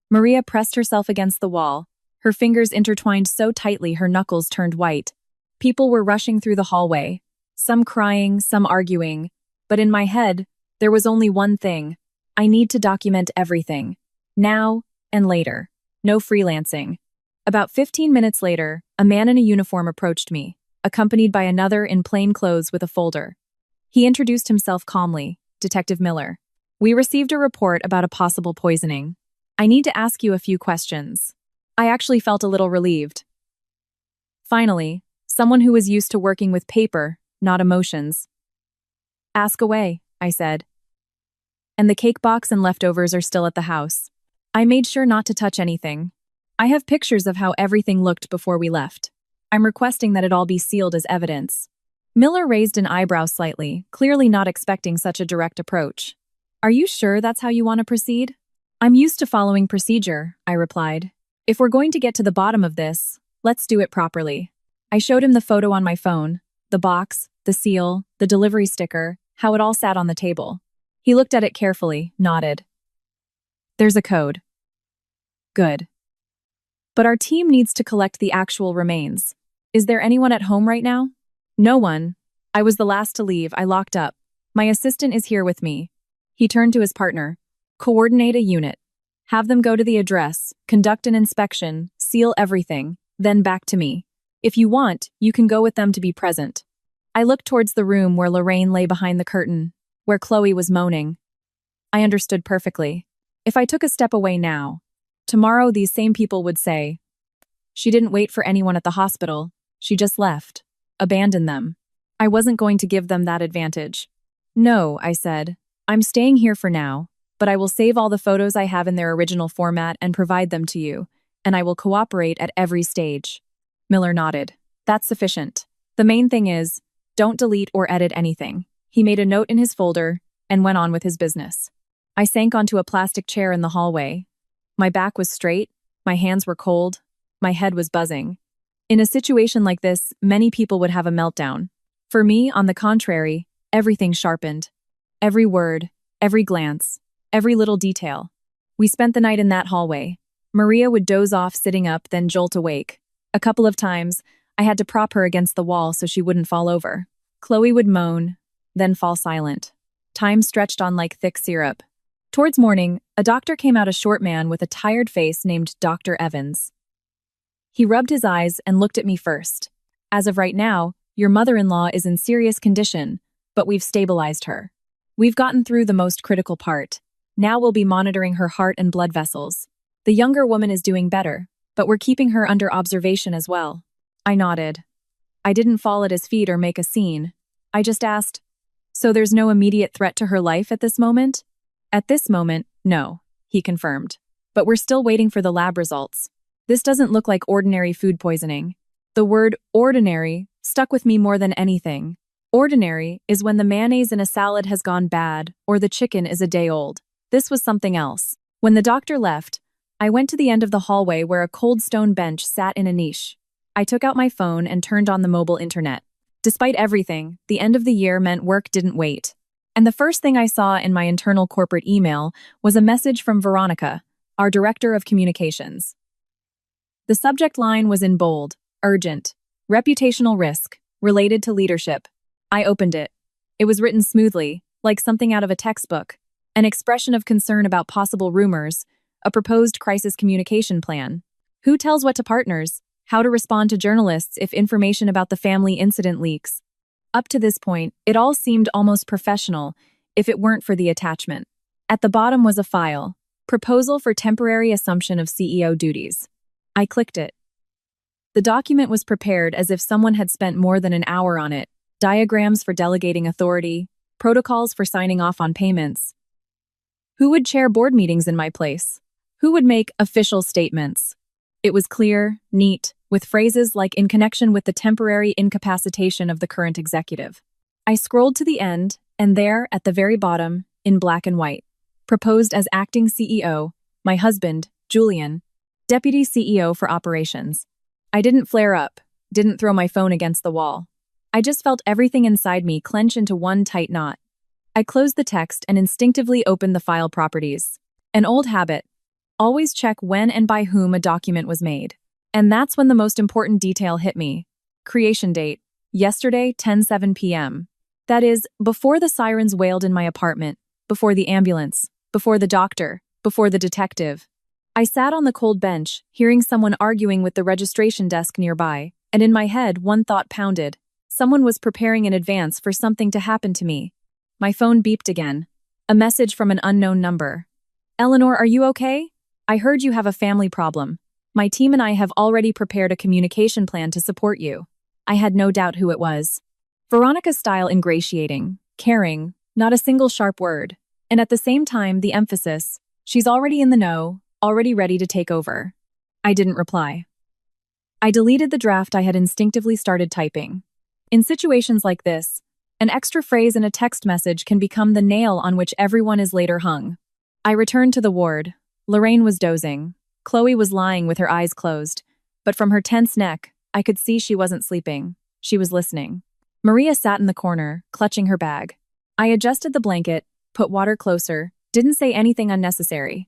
Maria pressed herself against the wall, her fingers intertwined so tightly her knuckles turned white. People were rushing through the hallway, some crying, some arguing. But in my head, there was only one thing. I need to document everything. Now and later. No freelancing. About 15 minutes later, a man in a uniform approached me, accompanied by another in plain clothes with a folder. He introduced himself calmly, Detective Miller. "We received a report about a possible poisoning. I need to ask you a few questions." I actually felt a little relieved. Finally, someone who was used to working with paper, not emotions. "Ask away," I said. "And the cake box and leftovers are still at the house." I made sure not to touch anything. "I have pictures of how everything looked before we left. I'm requesting that it all be sealed as evidence." Miller raised an eyebrow slightly, clearly not expecting such a direct approach. "Are you sure that's how you want to proceed?" "I'm used to following procedure," I replied. "If we're going to get to the bottom of this, let's do it properly." I showed him the photo on my phone, the box, the seal, the delivery sticker, how it all sat on the table. He looked at it carefully, nodded. "There's a code." "Good. But our team needs to collect the actual remains. Is there anyone at home right now?" "No one. I was the last to leave. I locked up. My assistant is here with me." He turned to his partner. "Coordinate a unit. Have them go to the address, conduct an inspection, seal everything, then back to me. If you want, you can go with them to be present." I looked towards the room where Lorraine lay behind the curtain, where Chloe was moaning. I understood perfectly. If I took a step away now, tomorrow these same people would say, "She didn't wait for anyone at the hospital. She just left. Abandoned them. I wasn't going to give them that advantage. No, I said. I'm staying here for now, but I will save all the photos I have in their original format and provide them to you, and I will cooperate at every stage. Miller nodded. That's sufficient. The main thing is, don't delete or edit anything. He made a note in his folder and went on with his business. I sank onto a plastic chair in the hallway. My back was straight, my hands were cold, my head was buzzing. In a situation like this, many people would have a meltdown. For me, on the contrary, everything sharpened. Every word, every glance, every little detail. We spent the night in that hallway. Maria would doze off sitting up, then jolt awake. A couple of times, I had to prop her against the wall so she wouldn't fall over. Chloe would moan, then fall silent. Time stretched on like thick syrup. Towards morning, a doctor came out, a short man with a tired face named Dr. Evans. He rubbed his eyes and looked at me first. As of right now, your mother-in-law is in serious condition, but we've stabilized her. We've gotten through the most critical part. Now we'll be monitoring her heart and blood vessels. The younger woman is doing better, but we're keeping her under observation as well. I nodded. I didn't fall at his feet or make a scene. I just asked, so there's no immediate threat to her life at this moment? At this moment, no, he confirmed. But we're still waiting for the lab results. This doesn't look like ordinary food poisoning. The word ordinary stuck with me more than anything. Ordinary is when the mayonnaise in a salad has gone bad or the chicken is a day old. This was something else. When the doctor left, I went to the end of the hallway where a cold stone bench sat in a niche. I took out my phone and turned on the mobile internet. Despite everything, the end of the year meant work didn't wait. And the first thing I saw in my internal corporate email was a message from Veronica, our director of communications. The subject line was in bold, urgent, reputational risk, related to leadership. I opened it. It was written smoothly, like something out of a textbook, an expression of concern about possible rumors, a proposed crisis communication plan. Who tells what to partners? How to respond to journalists if information about the family incident leaks? Up to this point, it all seemed almost professional, if it weren't for the attachment. At the bottom was a file, proposal for temporary assumption of CEO duties. I clicked it. The document was prepared as if someone had spent more than an hour on it. Diagrams for delegating authority, protocols for signing off on payments. Who would chair board meetings in my place? Who would make official statements? It was clear, neat, with phrases like in connection with the temporary incapacitation of the current executive. I scrolled to the end, and there, at the very bottom, in black and white, proposed as acting CEO, my husband, Julian, Deputy CEO for operations. I didn't flare up, didn't throw my phone against the wall. I just felt everything inside me clench into one tight knot. I closed the text and instinctively opened the file properties. An old habit. Always check when and by whom a document was made. And that's when the most important detail hit me. Creation date. Yesterday, 10:07 p.m. That is, before the sirens wailed in my apartment, before the ambulance, before the doctor, before the detective. I sat on the cold bench, hearing someone arguing with the registration desk nearby, and in my head, one thought pounded. Someone was preparing in advance for something to happen to me. My phone beeped again. A message from an unknown number. Eleanor, are you okay? I heard you have a family problem. My team and I have already prepared a communication plan to support you. I had no doubt who it was. Veronica's style ingratiating, caring, not a single sharp word. And at the same time, the emphasis. She's already in the know, already ready to take over. I didn't reply. I deleted the draft I had instinctively started typing. In situations like this, an extra phrase in a text message can become the nail on which everyone is later hung. I returned to the ward. Lorraine was dozing. Chloe was lying with her eyes closed, but from her tense neck, I could see she wasn't sleeping. She was listening. Maria sat in the corner, clutching her bag. I adjusted the blanket, put water closer, didn't say anything unnecessary.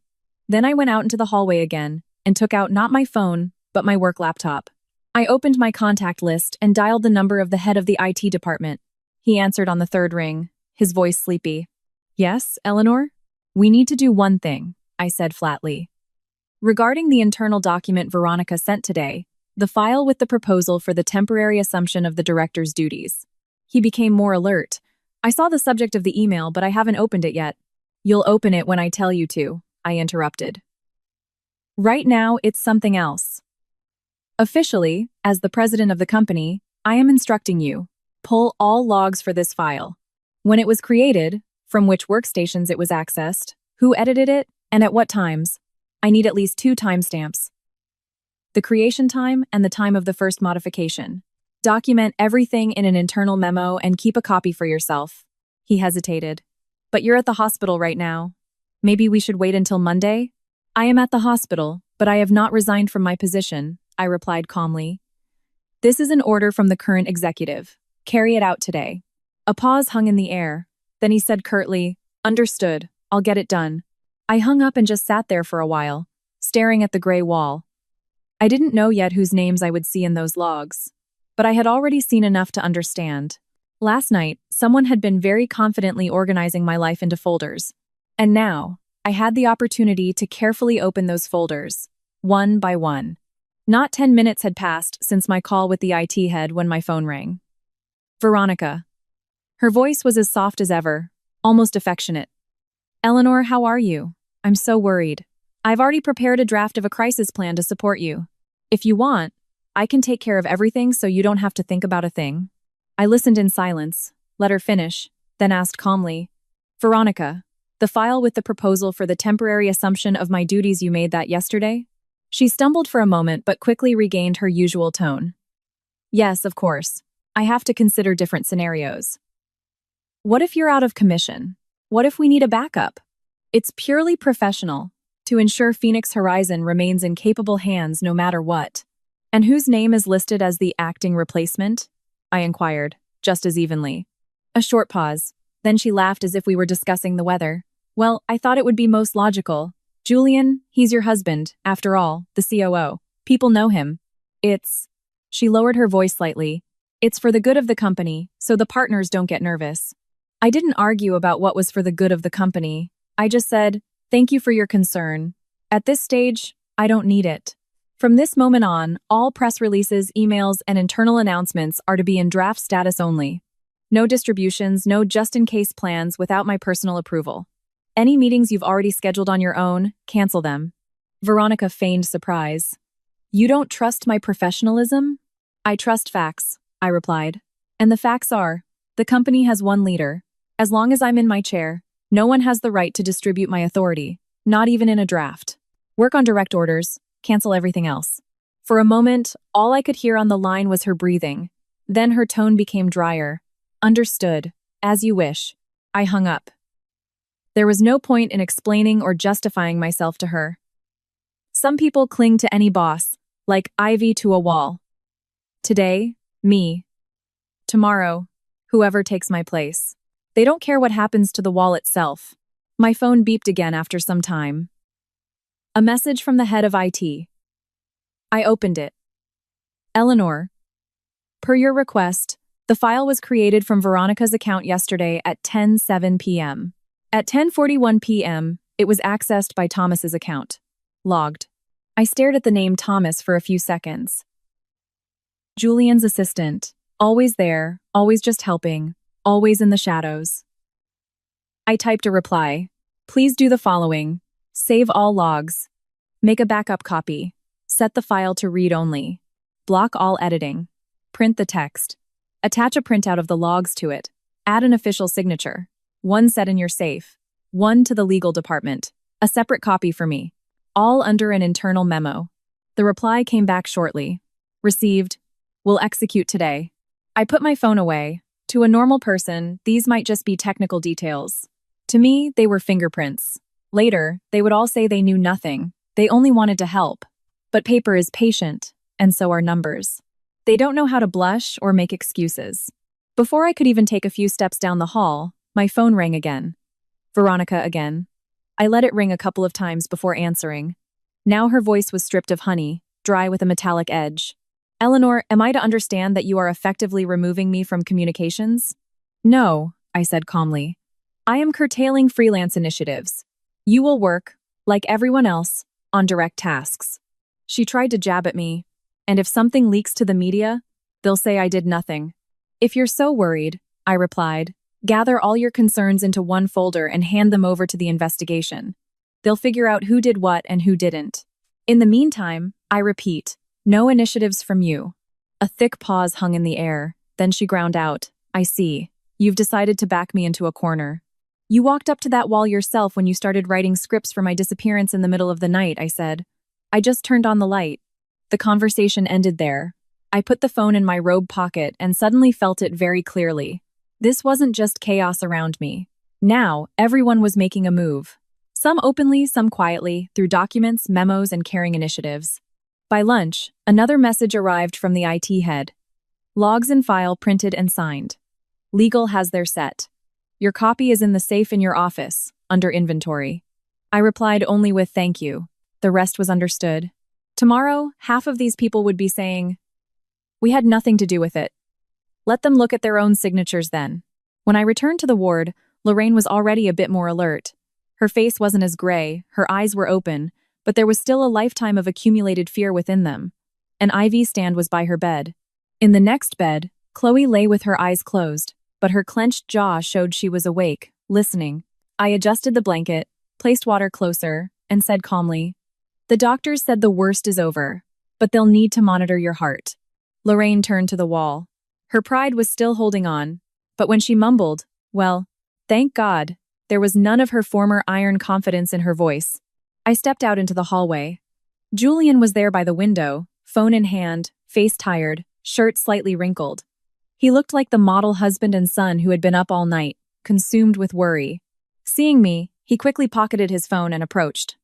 Then I went out into the hallway again and took out not my phone, but my work laptop. I opened my contact list and dialed the number of the head of the IT department. He answered on the third ring, his voice sleepy. Yes, Eleanor? We need to do one thing, I said flatly. Regarding the internal document Veronica sent today, the file with the proposal for the temporary assumption of the director's duties. He became more alert. I saw the subject of the email, but I haven't opened it yet. You'll open it when I tell you to, I interrupted. Right now, it's something else. Officially, as the president of the company, I am instructing you, pull all logs for this file. When it was created, from which workstations it was accessed, who edited it, and at what times. I need at least 2 timestamps. The creation time and the time of the first modification. Document everything in an internal memo and keep a copy for yourself. He hesitated. But you're at the hospital right now. Maybe we should wait until Monday? I am at the hospital, but I have not resigned from my position, I replied calmly. This is an order from the current executive. Carry it out today. A pause hung in the air. Then he said curtly, Understood, I'll get it done. I hung up and just sat there for a while, staring at the gray wall. I didn't know yet whose names I would see in those logs. But I had already seen enough to understand. Last night, someone had been very confidently organizing my life into folders. And now, I had the opportunity to carefully open those folders, one by one. Not 10 minutes had passed since my call with the IT head when my phone rang. Veronica. Her voice was as soft as ever, almost affectionate. Eleanor, how are you? I'm so worried. I've already prepared a draft of a crisis plan to support you. If you want, I can take care of everything so you don't have to think about a thing. I listened in silence, let her finish, then asked calmly, Veronica, the file with the proposal for the temporary assumption of my duties, you made that yesterday? She stumbled for a moment but quickly regained her usual tone. Yes, of course. I have to consider different scenarios. What if you're out of commission? What if we need a backup? It's purely professional, to ensure Phoenix Horizon remains in capable hands no matter what. And whose name is listed as the acting replacement? I inquired, just as evenly. A short pause. Then she laughed as if we were discussing the weather. Well, I thought it would be most logical. Julian, he's your husband, after all, the COO. People know him. She lowered her voice slightly. It's for the good of the company, so the partners don't get nervous. I didn't argue about what was for the good of the company. I just said, thank you for your concern. At this stage, I don't need it. From this moment on, all press releases, emails, and internal announcements are to be in draft status only. No distributions, no just-in-case plans without my personal approval. Any meetings you've already scheduled on your own, cancel them. Veronica feigned surprise. You don't trust my professionalism? I trust facts, I replied. And the facts are, the company has one leader. As long as I'm in my chair, no one has the right to distribute my authority, not even in a draft. Work on direct orders. Cancel everything else. For a moment, all I could hear on the line was her breathing. Then her tone became drier. Understood. As you wish. I hung up. There was no point in explaining or justifying myself to her. Some people cling to any boss, like ivy to a wall. Today, me. Tomorrow, whoever takes my place. They don't care what happens to the wall itself. My phone beeped again after some time. A message from the head of IT. I opened it. Eleanor. Per your request, the file was created from Veronica's account yesterday at 10:07 p.m. At 10:41 p.m., it was accessed by Thomas's account. Logged. I stared at the name Thomas for a few seconds. Julian's assistant. Always there, always just helping, always in the shadows. I typed a reply. Please do the following. Save all logs. Make a backup copy. Set the file to read only. Block all editing. Print the text. Attach a printout of the logs to it. Add an official signature. One set in your safe. One to the legal department. A separate copy for me. All under an internal memo. The reply came back shortly. Received. Will execute today. I put my phone away. To a normal person, these might just be technical details. To me, they were fingerprints. Later, they would all say they knew nothing. They only wanted to help. But paper is patient, and so are numbers. They don't know how to blush or make excuses. Before I could even take a few steps down the hall, my phone rang again. Veronica again. I let it ring a couple of times before answering. Now her voice was stripped of honey, dry with a metallic edge. Eleanor, am I to understand that you are effectively removing me from communications? No, I said calmly. I am curtailing freelance initiatives. You will work, like everyone else, on direct tasks. She tried to jab at me, and if something leaks to the media, they'll say I did nothing. If you're so worried, I replied, gather all your concerns into one folder and hand them over to the investigation. They'll figure out who did what and who didn't. In the meantime, I repeat, No initiatives from you. A thick pause hung in the air, then she ground out, I see. You've decided to back me into a corner. You walked up to that wall yourself when you started writing scripts for my disappearance in the middle of the night, I said. I just turned on the light. The conversation ended there. I put the phone in my robe pocket and suddenly felt it very clearly. This wasn't just chaos around me. Now, everyone was making a move. Some openly, some quietly, through documents, memos, and caring initiatives. By lunch, another message arrived from the IT head. Logs in file printed and signed. Legal has their set. Your copy is in the safe in your office, under inventory. I replied only with thank you. The rest was understood. Tomorrow, half of these people would be saying, we had nothing to do with it. Let them look at their own signatures then. When I returned to the ward, Lorraine was already a bit more alert. Her face wasn't as gray, her eyes were open, but there was still a lifetime of accumulated fear within them. An IV stand was by her bed. In the next bed, Chloe lay with her eyes closed, but her clenched jaw showed she was awake, listening. I adjusted the blanket, placed water closer, and said calmly, the doctors said the worst is over, but they'll need to monitor your heart. Lorraine turned to the wall. Her pride was still holding on, but when she mumbled, well, thank God, there was none of her former iron confidence in her voice. I stepped out into the hallway. Julian was there by the window, phone in hand, face tired, shirt slightly wrinkled. He looked like the model husband and son who had been up all night, consumed with worry. Seeing me, he quickly pocketed his phone and approached.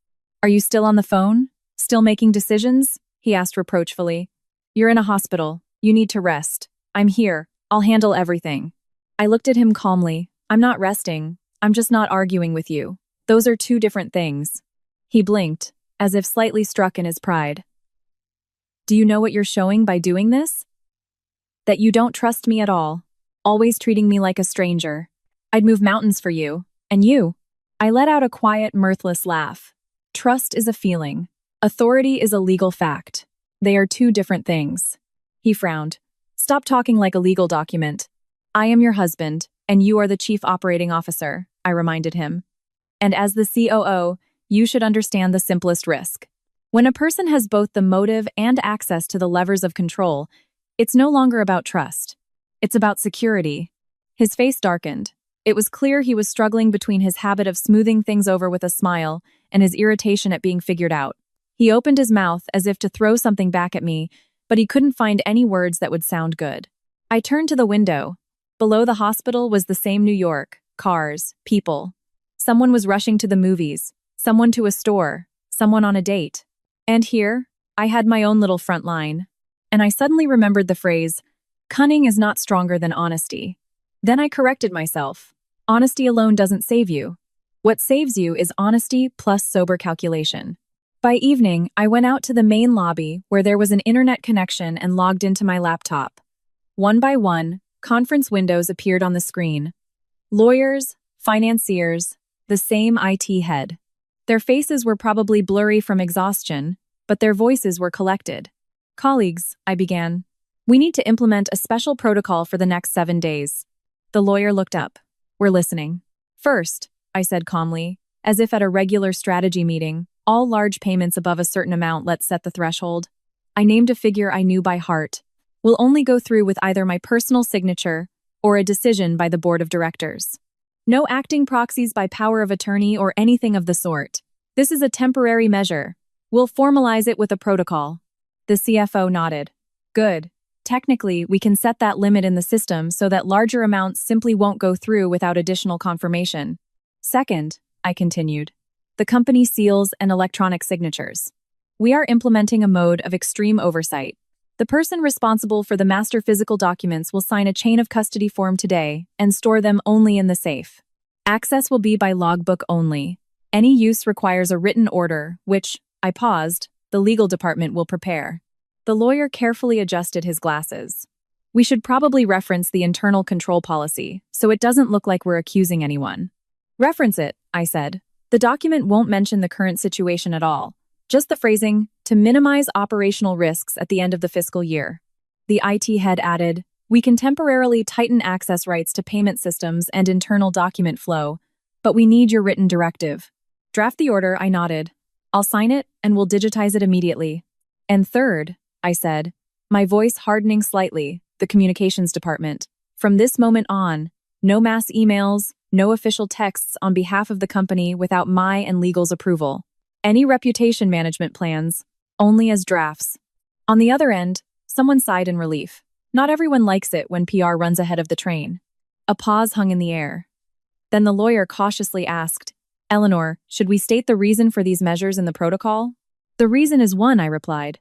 Are you still on the phone? Still making decisions? He asked reproachfully. You're in a hospital. You need to rest. I'm here. I'll handle everything. I looked at him calmly. I'm not resting. I'm just not arguing with you. Those are two different things. He blinked, as if slightly struck in his pride. Do you know what you're showing by doing this? That you don't trust me at all, always treating me like a stranger. I'd move mountains for you. And you? I let out a quiet, mirthless laugh. Trust is a feeling. Authority is a legal fact. They are two different things. He frowned. Stop talking like a legal document. I am your husband, and you are the chief operating officer, I reminded him. And as the COO, you should understand the simplest risk. When a person has both the motive and access to the levers of control, it's no longer about trust. It's about security. His face darkened. It was clear he was struggling between his habit of smoothing things over with a smile and his irritation at being figured out. He opened his mouth as if to throw something back at me, but he couldn't find any words that would sound good. I turned to the window. Below the hospital was the same New York, cars, people. Someone was rushing to the movies, someone to a store, someone on a date. And here, I had my own little front line. And I suddenly remembered the phrase, cunning is not stronger than honesty. Then I corrected myself. Honesty alone doesn't save you. What saves you is honesty plus sober calculation. By evening, I went out to the main lobby where there was an internet connection and logged into my laptop. One by one, conference windows appeared on the screen. Lawyers, financiers, the same IT head. Their faces were probably blurry from exhaustion, but their voices were collected. Colleagues, I began. We need to implement a special protocol for the next 7 days. The lawyer looked up. We're listening. First, I said calmly, as if at a regular strategy meeting, all large payments above a certain amount let's set the threshold. I named a figure I knew by heart. We'll only go through with either my personal signature or a decision by the board of directors. No acting proxies by power of attorney or anything of the sort. This is a temporary measure. We'll formalize it with a protocol. The CFO nodded. Good. Technically, we can set that limit in the system so that larger amounts simply won't go through without additional confirmation. Second, I continued, the company seals and electronic signatures. We are implementing a mode of extreme oversight. The person responsible for the master physical documents will sign a chain of custody form today and store them only in the safe. Access will be by logbook only. Any use requires a written order, which, I paused, the legal department will prepare. The lawyer carefully adjusted his glasses. We should probably reference the internal control policy, so it doesn't look like we're accusing anyone. Reference it, I said. The document won't mention the current situation at all. Just the phrasing, to minimize operational risks at the end of the fiscal year. The IT head added, we can temporarily tighten access rights to payment systems and internal document flow, but we need your written directive. Draft the order, I nodded. I'll sign it, and we'll digitize it immediately. And third, I said, my voice hardening slightly, the communications department. From this moment on, no mass emails, no official texts on behalf of the company without my and legal's approval. Any reputation management plans, only as drafts. On the other end, someone sighed in relief. Not everyone likes it when PR runs ahead of the train. A pause hung in the air. Then the lawyer cautiously asked, Eleanor, should we state the reason for these measures in the protocol? The reason is one, I replied.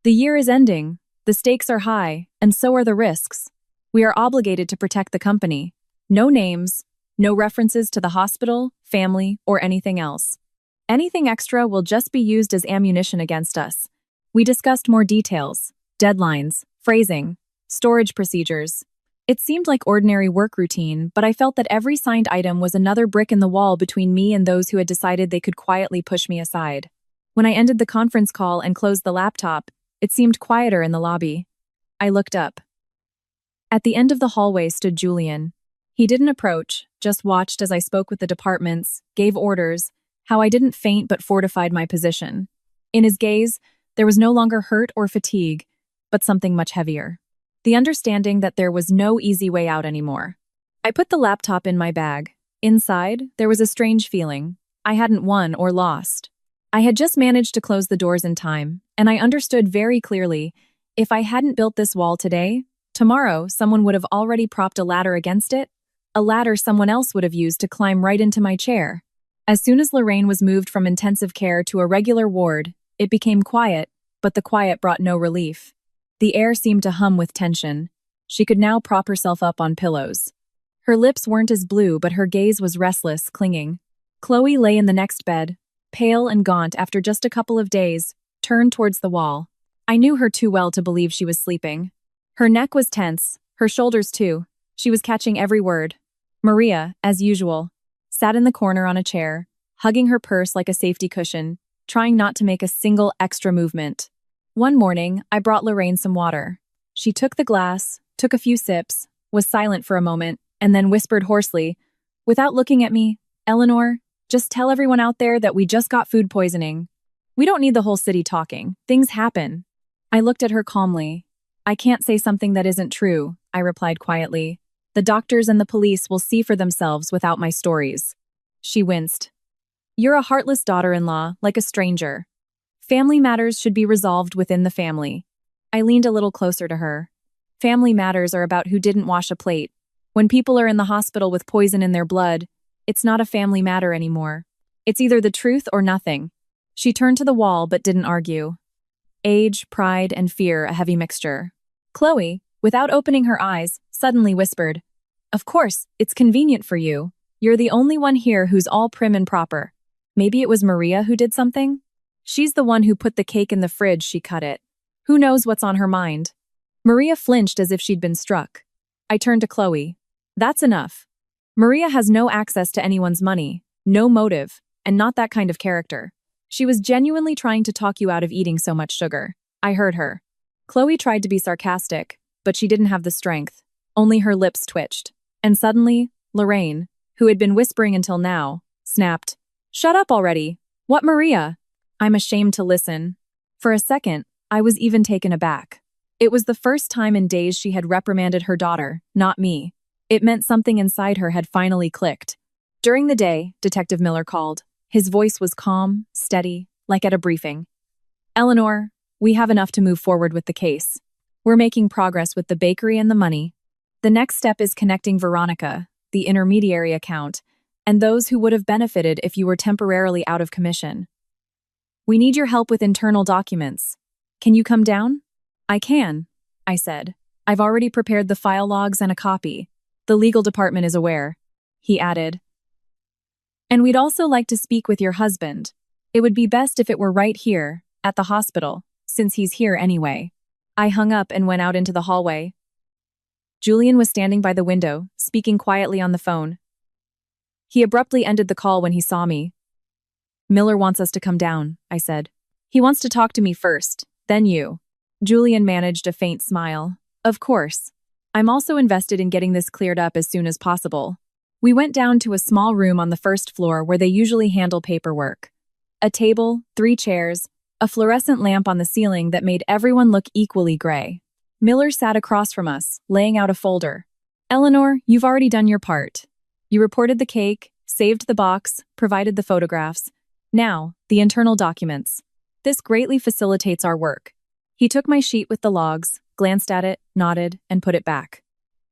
The year is ending, the stakes are high, and so are the risks. We are obligated to protect the company. No names, no references to the hospital, family, or anything else. Anything extra will just be used as ammunition against us. We discussed more details, deadlines, phrasing, storage procedures. It seemed like ordinary work routine, but I felt that every signed item was another brick in the wall between me and those who had decided they could quietly push me aside. When I ended the conference call and closed the laptop, it seemed quieter in the lobby. I looked up. At the end of the hallway stood Julian. He didn't approach, just watched as I spoke with the departments, gave orders, how I didn't faint but fortified my position. In his gaze, there was no longer hurt or fatigue, but something much heavier. The understanding that there was no easy way out anymore. I put the laptop in my bag. Inside, there was a strange feeling. I hadn't won or lost. I had just managed to close the doors in time, and I understood very clearly, if I hadn't built this wall today, tomorrow someone would have already propped a ladder against it, a ladder someone else would have used to climb right into my chair. As soon as Lorraine was moved from intensive care to a regular ward, it became quiet, but the quiet brought no relief. The air seemed to hum with tension. She could now prop herself up on pillows. Her lips weren't as blue, but her gaze was restless, clinging. Chloe lay in the next bed, pale and gaunt after just a couple of days, turned towards the wall. I knew her too well to believe she was sleeping. Her neck was tense, her shoulders too. She was catching every word. Maria, as usual, sat in the corner on a chair, hugging her purse like a safety cushion, trying not to make a single extra movement. One morning, I brought Lorraine some water. She took the glass, took a few sips, was silent for a moment, and then whispered hoarsely, without looking at me, Eleanor, just tell everyone out there that we just got food poisoning. We don't need the whole city talking. Things happen. I looked at her calmly. I can't say something that isn't true, I replied quietly. The doctors and the police will see for themselves without my stories. She winced. You're a heartless daughter-in-law, like a stranger. Family matters should be resolved within the family. I leaned a little closer to her. Family matters are about who didn't wash a plate. When people are in the hospital with poison in their blood, it's not a family matter anymore. It's either the truth or nothing. She turned to the wall but didn't argue. Age, pride, and fear a heavy mixture. Chloe, without opening her eyes, suddenly whispered, Of course, it's convenient for you. You're the only one here who's all prim and proper. Maybe it was Maria who did something? She's the one who put the cake in the fridge, she cut it. Who knows what's on her mind? Maria flinched as if she'd been struck. I turned to Chloe. That's enough. Maria has no access to anyone's money, no motive, and not that kind of character. She was genuinely trying to talk you out of eating so much sugar. I heard her. Chloe tried to be sarcastic, but she didn't have the strength. Only her lips twitched. And suddenly, Lorraine, who had been whispering until now, snapped. Shut up already. What Maria? I'm ashamed to listen. For a second, I was even taken aback. It was the first time in days she had reprimanded her daughter, not me. It meant something inside her had finally clicked. During the day, Detective Miller called. His voice was calm, steady, like at a briefing. Eleanor, we have enough to move forward with the case. We're making progress with the bakery and the money. The next step is connecting Veronica, the intermediary account, and those who would have benefited if you were temporarily out of commission. We need your help with internal documents. Can you come down? I can, I said. I've already prepared the file logs and a copy. The legal department is aware, he added. And we'd also like to speak with your husband. It would be best if it were right here, at the hospital, since he's here anyway. I hung up and went out into the hallway. Julian was standing by the window, speaking quietly on the phone. He abruptly ended the call when he saw me. Miller wants us to come down, I said. He wants to talk to me first, then you. Julian managed a faint smile. Of course. I'm also invested in getting this cleared up as soon as possible. We went down to a small room on the first floor where they usually handle paperwork. A table, 3 chairs, a fluorescent lamp on the ceiling that made everyone look equally gray. Miller sat across from us, laying out a folder. Eleanor, you've already done your part. You reported the cake, saved the box, provided the photographs. Now, the internal documents. This greatly facilitates our work. He took my sheet with the logs, glanced at it, nodded, and put it back.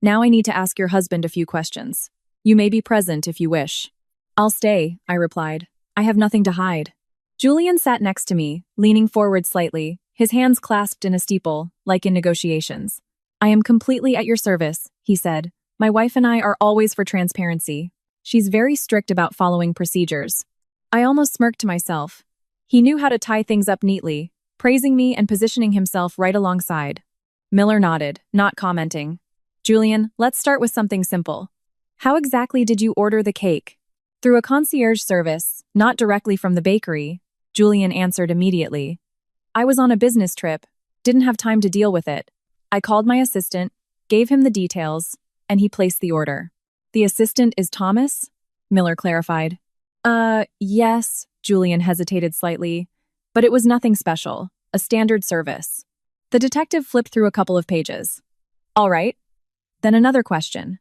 Now I need to ask your husband a few questions. You may be present if you wish. I'll stay, I replied. I have nothing to hide. Julian sat next to me, leaning forward slightly, his hands clasped in a steeple, like in negotiations. I am completely at your service, he said. My wife and I are always for transparency. She's very strict about following procedures. I almost smirked to myself. He knew how to tie things up neatly, praising me and positioning himself right alongside. Miller nodded, not commenting. Julian, let's start with something simple. How exactly did you order the cake? Through a concierge service, not directly from the bakery, Julian answered immediately. I was on a business trip, didn't have time to deal with it. I called my assistant, gave him the details, and he placed the order. The assistant is Thomas? Miller clarified. Yes, Julian hesitated slightly, but it was nothing special, a standard service. The detective flipped through a couple of pages. All right. Then another question.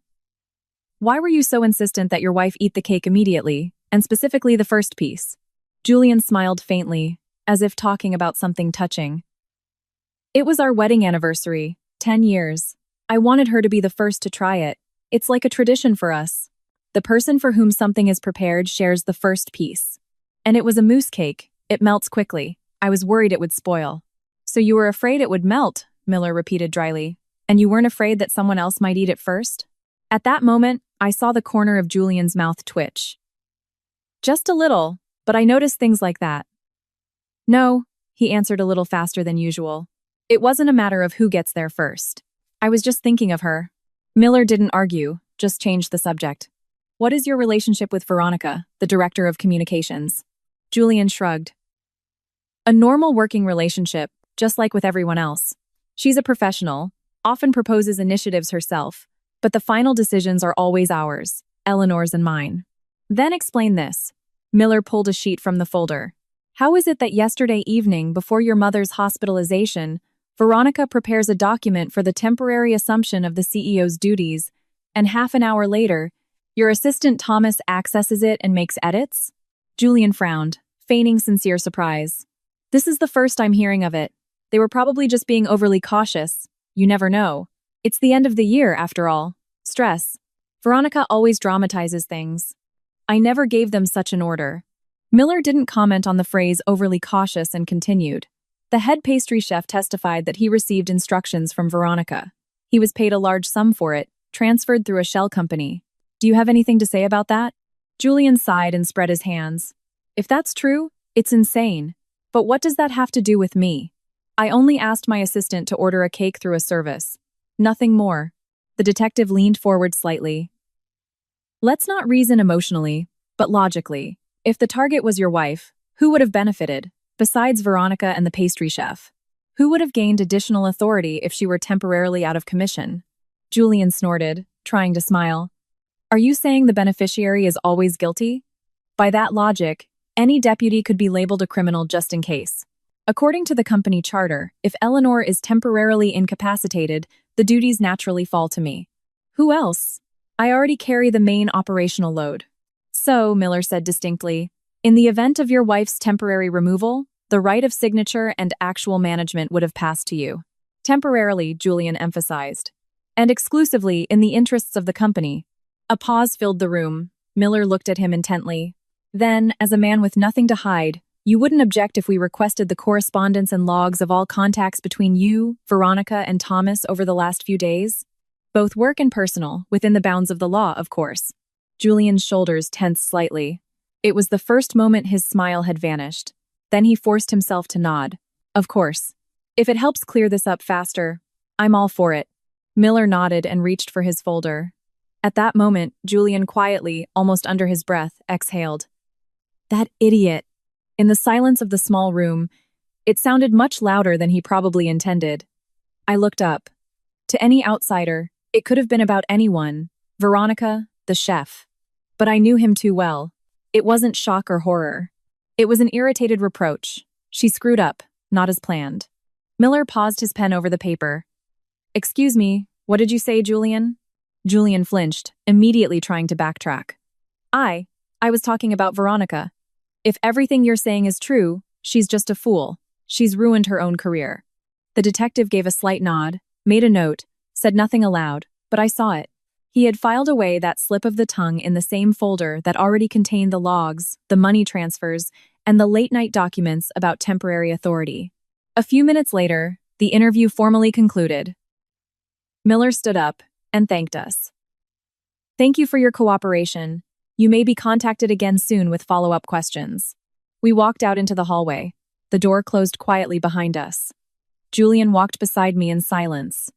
Why were you so insistent that your wife eat the cake immediately, and specifically the first piece? Julian smiled faintly, as if talking about something touching. It was our wedding anniversary, 10 years. I wanted her to be the first to try it. It's like a tradition for us. The person for whom something is prepared shares the first piece. And it was a mousse cake. It melts quickly. I was worried it would spoil. So you were afraid it would melt, Miller repeated dryly. And you weren't afraid that someone else might eat it first? At that moment, I saw the corner of Julian's mouth twitch. Just a little, but I noticed things like that. No, he answered a little faster than usual. It wasn't a matter of who gets there first. I was just thinking of her. Miller didn't argue, just changed the subject. What is your relationship with Veronica, the director of communications? Julian shrugged. A normal working relationship, just like with everyone else. She's a professional, often proposes initiatives herself, but the final decisions are always ours, Eleanor's and mine. Then explain this. Miller pulled a sheet from the folder. How is it that yesterday evening, before your mother's hospitalization, Veronica prepares a document for the temporary assumption of the CEO's duties, and half an hour later, your assistant Thomas accesses it and makes edits? Julian frowned, feigning sincere surprise. This is the first I'm hearing of it. They were probably just being overly cautious. You never know. It's the end of the year, after all. Stress. Veronica always dramatizes things. I never gave them such an order. Miller didn't comment on the phrase overly cautious and continued. The head pastry chef testified that he received instructions from Veronica. He was paid a large sum for it, transferred through a shell company. Do you have anything to say about that? Julian sighed and spread his hands. If that's true, it's insane. But what does that have to do with me? I only asked my assistant to order a cake through a service. Nothing more. The detective leaned forward slightly. Let's not reason emotionally, but logically. If the target was your wife, who would have benefited, besides Veronica and the pastry chef? Who would have gained additional authority if she were temporarily out of commission? Julian snorted, trying to smile. Are you saying the beneficiary is always guilty? By that logic, any deputy could be labeled a criminal just in case. According to the company charter, if Eleanor is temporarily incapacitated, the duties naturally fall to me. Who else? I already carry the main operational load. So, Miller said distinctly, in the event of your wife's temporary removal, the right of signature and actual management would have passed to you. Temporarily, Julian emphasized. And exclusively in the interests of the company. A pause filled the room. Miller looked at him intently. Then, as a man with nothing to hide, you wouldn't object if we requested the correspondence and logs of all contacts between you, Veronica, and Thomas over the last few days? Both work and personal, within the bounds of the law, of course. Julian's shoulders tensed slightly. It was the first moment his smile had vanished. Then he forced himself to nod. Of course. If it helps clear this up faster, I'm all for it. Miller nodded and reached for his folder. At that moment, Julian quietly, almost under his breath, exhaled. That idiot. In the silence of the small room, it sounded much louder than he probably intended. I looked up. To any outsider, it could have been about anyone. Veronica, the chef. But I knew him too well. It wasn't shock or horror. It was an irritated reproach. She screwed up, not as planned. Miller paused his pen over the paper. Excuse me, what did you say, Julian? Julian flinched, immediately trying to backtrack. I was talking about Veronica. If everything you're saying is true, she's just a fool. She's ruined her own career. The detective gave a slight nod, made a note, said nothing aloud, but I saw it. He had filed away that slip of the tongue in the same folder that already contained the logs, the money transfers, and the late-night documents about temporary authority. A few minutes later, the interview formally concluded. Miller stood up and thanked us. Thank you for your cooperation. You may be contacted again soon with follow-up questions. We walked out into the hallway. The door closed quietly behind us. Julian walked beside me in silence.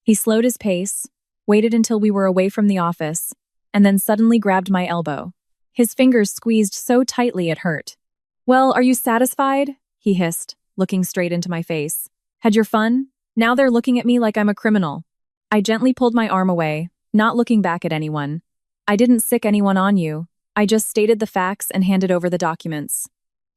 He slowed his pace, waited until we were away from the office, and then suddenly grabbed my elbow. His fingers squeezed so tightly it hurt. Well, are you satisfied? He hissed, looking straight into my face. Had your fun? Now they're looking at me like I'm a criminal. I gently pulled my arm away, not looking back at anyone. I didn't sick anyone on you. I just stated the facts and handed over the documents.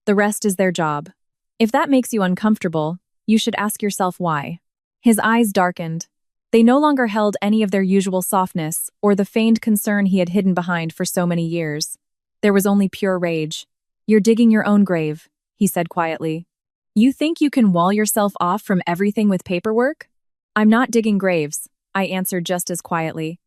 The rest is their job. If that makes you uncomfortable, you should ask yourself why. His eyes darkened. They no longer held any of their usual softness or the feigned concern he had hidden behind for so many years. There was only pure rage. You're digging your own grave, he said quietly. You think you can wall yourself off from everything with paperwork? I'm not digging graves, I answered just as quietly.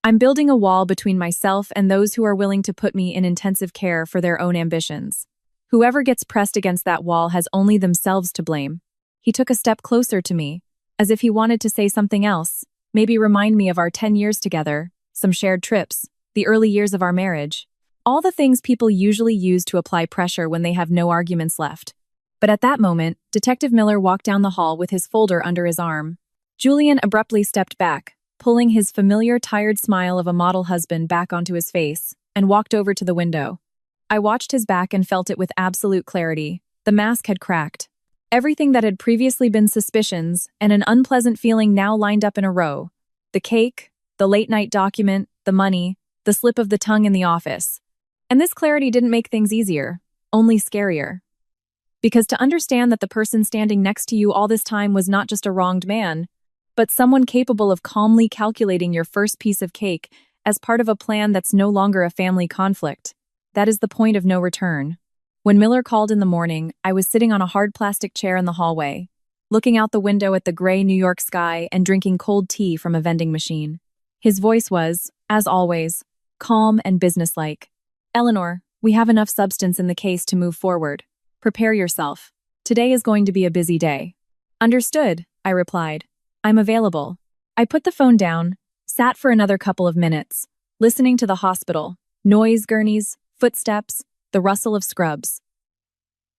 I'm building a wall between myself and those who are willing to put me in intensive care for their own ambitions. Whoever gets pressed against that wall has only themselves to blame. He took a step closer to me, as if he wanted to say something else, maybe remind me of our 10 years together, some shared trips, the early years of our marriage. All the things people usually use to apply pressure when they have no arguments left. But at that moment, Detective Miller walked down the hall with his folder under his arm. Julian abruptly stepped back, pulling his familiar tired smile of a model husband back onto his face, and walked over to the window. I watched his back and felt it with absolute clarity. The mask had cracked. Everything that had previously been suspicions and an unpleasant feeling now lined up in a row. The cake, the late-night document, the money, the slip of the tongue in the office. And this clarity didn't make things easier, only scarier. Because to understand that the person standing next to you all this time was not just a wronged man, but someone capable of calmly calculating your first piece of cake as part of a plan that's no longer a family conflict. That is the point of no return. When Miller called in the morning, I was sitting on a hard plastic chair in the hallway, looking out the window at the gray New York sky and drinking cold tea from a vending machine. His voice was, as always, calm and businesslike. Eleanor, we have enough substance in the case to move forward. Prepare yourself. Today is going to be a busy day. Understood, I replied. I'm available. I put the phone down, sat for another couple of minutes, listening to the hospital, noise gurneys, footsteps, the rustle of scrubs.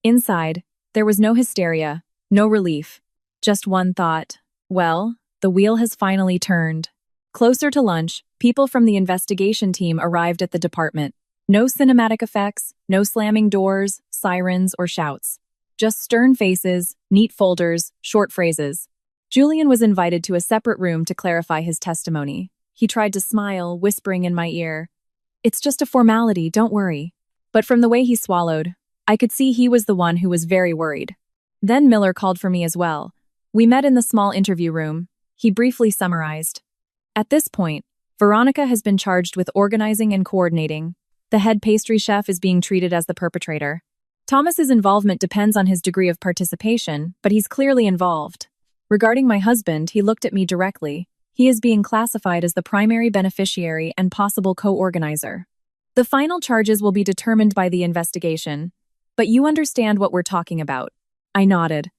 Inside, there was no hysteria, no relief, just one thought. Well, the wheel has finally turned. Closer to lunch, people from the investigation team arrived at the department. No cinematic effects, no slamming doors, sirens, or shouts. Just stern faces, neat folders, short phrases. Julian was invited to a separate room to clarify his testimony. He tried to smile, whispering in my ear, "It's just a formality, don't worry." But from the way he swallowed, I could see he was the one who was very worried. Then Miller called for me as well. We met in the small interview room. He briefly summarized. At this point, Veronica has been charged with organizing and coordinating. The head pastry chef is being treated as the perpetrator. Thomas's involvement depends on his degree of participation, but he's clearly involved. Regarding my husband, he looked at me directly. He is being classified as the primary beneficiary and possible co-organizer. The final charges will be determined by the investigation, but you understand what we're talking about. I nodded.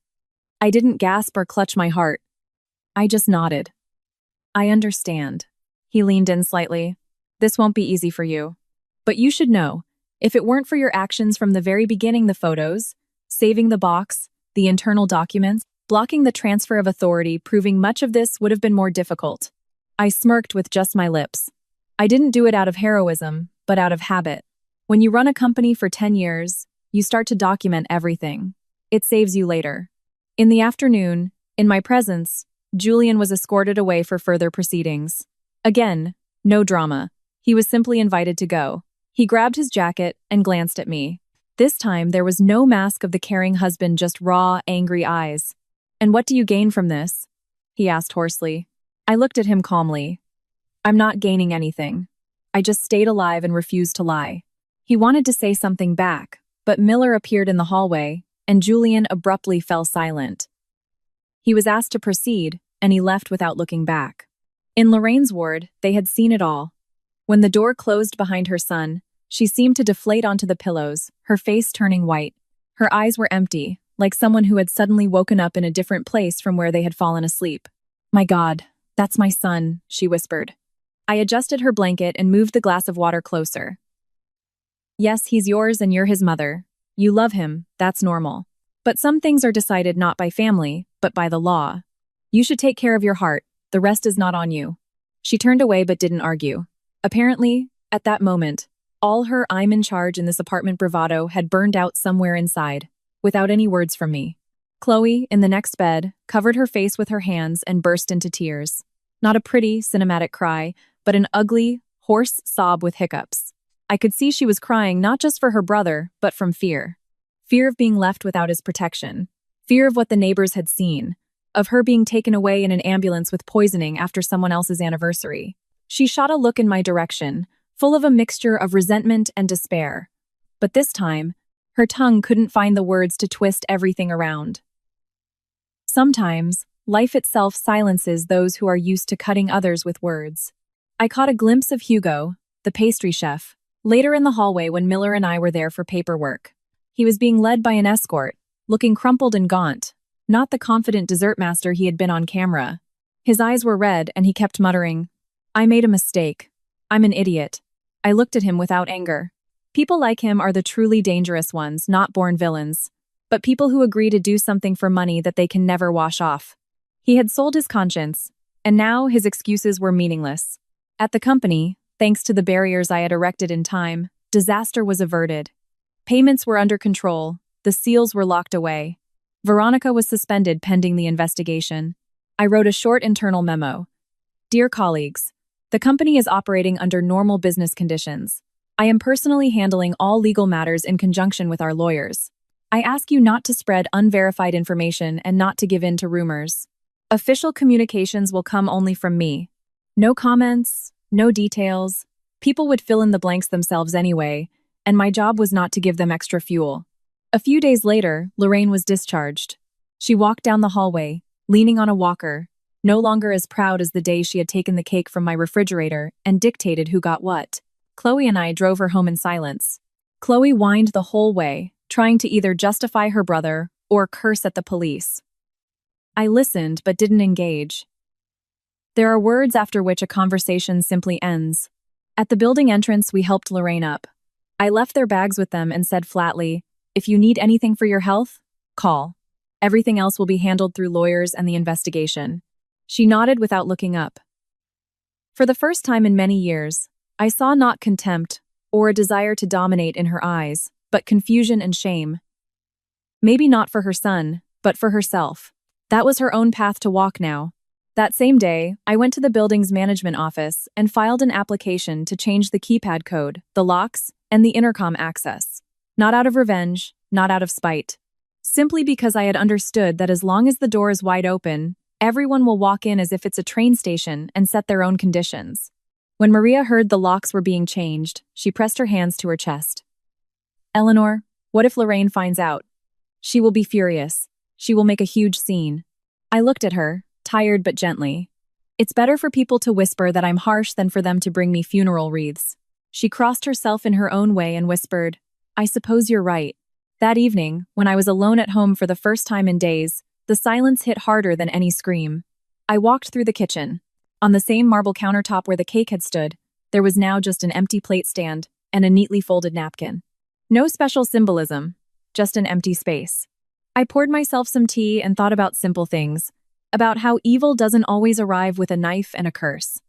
I didn't gasp or clutch my heart. I just nodded. I understand. He leaned in slightly. This won't be easy for you. But you should know, if it weren't for your actions from the very beginning, the photos, saving the box, the internal documents, blocking the transfer of authority, proving much of this would have been more difficult. I smirked with just my lips. I didn't do it out of heroism, but out of habit. When you run a company for 10 years, you start to document everything. It saves you later. In the afternoon, in my presence, Julian was escorted away for further proceedings. Again, no drama. He was simply invited to go. He grabbed his jacket and glanced at me. This time, there was no mask of the caring husband, just raw, angry eyes. "And what do you gain from this?" he asked hoarsely. I looked at him calmly. "I'm not gaining anything. I just stayed alive and refused to lie." He wanted to say something back, but Miller appeared in the hallway, and Julian abruptly fell silent. He was asked to proceed, and he left without looking back. In Lorraine's ward, they had seen it all. When the door closed behind her son, she seemed to deflate onto the pillows, her face turning white. Her eyes were empty, like someone who had suddenly woken up in a different place from where they had fallen asleep. "My God, that's my son," she whispered. I adjusted her blanket and moved the glass of water closer. "Yes, he's yours and you're his mother. You love him, that's normal. But some things are decided not by family, but by the law. You should take care of your heart, the rest is not on you." She turned away but didn't argue. Apparently, at that moment, all her "I'm in charge in this apartment" bravado had burned out somewhere inside, without any words from me. Chloe, in the next bed, covered her face with her hands and burst into tears. Not a pretty, cinematic cry, but an ugly, hoarse sob with hiccups. I could see she was crying not just for her brother, but from fear. Fear of being left without his protection. Fear of what the neighbors had seen. Of her being taken away in an ambulance with poisoning after someone else's anniversary. She shot a look in my direction, full of a mixture of resentment and despair. But this time, her tongue couldn't find the words to twist everything around. Sometimes, life itself silences those who are used to cutting others with words. I caught a glimpse of Hugo, the pastry chef, later in the hallway when Miller and I were there for paperwork. He was being led by an escort, looking crumpled and gaunt, not the confident dessert master he had been on camera. His eyes were red and he kept muttering, "I made a mistake. I'm an idiot." I looked at him without anger. People like him are the truly dangerous ones, not born villains, but people who agree to do something for money that they can never wash off. He had sold his conscience, and now his excuses were meaningless. At the company, thanks to the barriers I had erected in time, disaster was averted. Payments were under control, the seals were locked away. Veronica was suspended pending the investigation. I wrote a short internal memo. "Dear colleagues, the company is operating under normal business conditions. I am personally handling all legal matters in conjunction with our lawyers. I ask you not to spread unverified information and not to give in to rumors. Official communications will come only from me. No comments, no details. People would fill in the blanks themselves anyway, and my job was not to give them extra fuel." A few days later, Lorraine was discharged. She walked down the hallway, leaning on a walker, no longer as proud as the day she had taken the cake from my refrigerator and dictated who got what. Chloe and I drove her home in silence. Chloe whined the whole way, trying to either justify her brother or curse at the police. I listened but didn't engage. There are words after which a conversation simply ends. At the building entrance, we helped Lorraine up. I left their bags with them and said flatly, "If you need anything for your health, call. Everything else will be handled through lawyers and the investigation." She nodded without looking up. For the first time in many years, I saw not contempt or a desire to dominate in her eyes, but confusion and shame. Maybe not for her son, but for herself. That was her own path to walk now. That same day, I went to the building's management office and filed an application to change the keypad code, the locks, and the intercom access. Not out of revenge, not out of spite. Simply because I had understood that as long as the door is wide open, everyone will walk in as if it's a train station and set their own conditions. When Maria heard the locks were being changed, she pressed her hands to her chest. "Eleanor, what if Lorraine finds out? She will be furious. She will make a huge scene." I looked at her, tired but gently. "It's better for people to whisper that I'm harsh than for them to bring me funeral wreaths." She crossed herself in her own way and whispered, "I suppose you're right." That evening, when I was alone at home for the first time in days, the silence hit harder than any scream. I walked through the kitchen. On the same marble countertop where the cake had stood, there was now just an empty plate stand and a neatly folded napkin. No special symbolism, just an empty space. I poured myself some tea and thought about simple things, about how evil doesn't always arrive with a knife and a curse.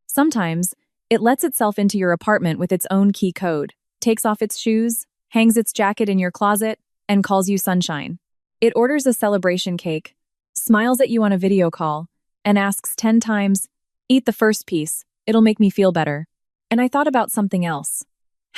Sometimes, it lets itself into your apartment with its own key code, takes off its shoes, hangs its jacket in your closet, and calls you sunshine. It orders a celebration cake, smiles at you on a video call, and asks 10 times, "Eat the first piece, it'll make me feel better." And I thought about something else.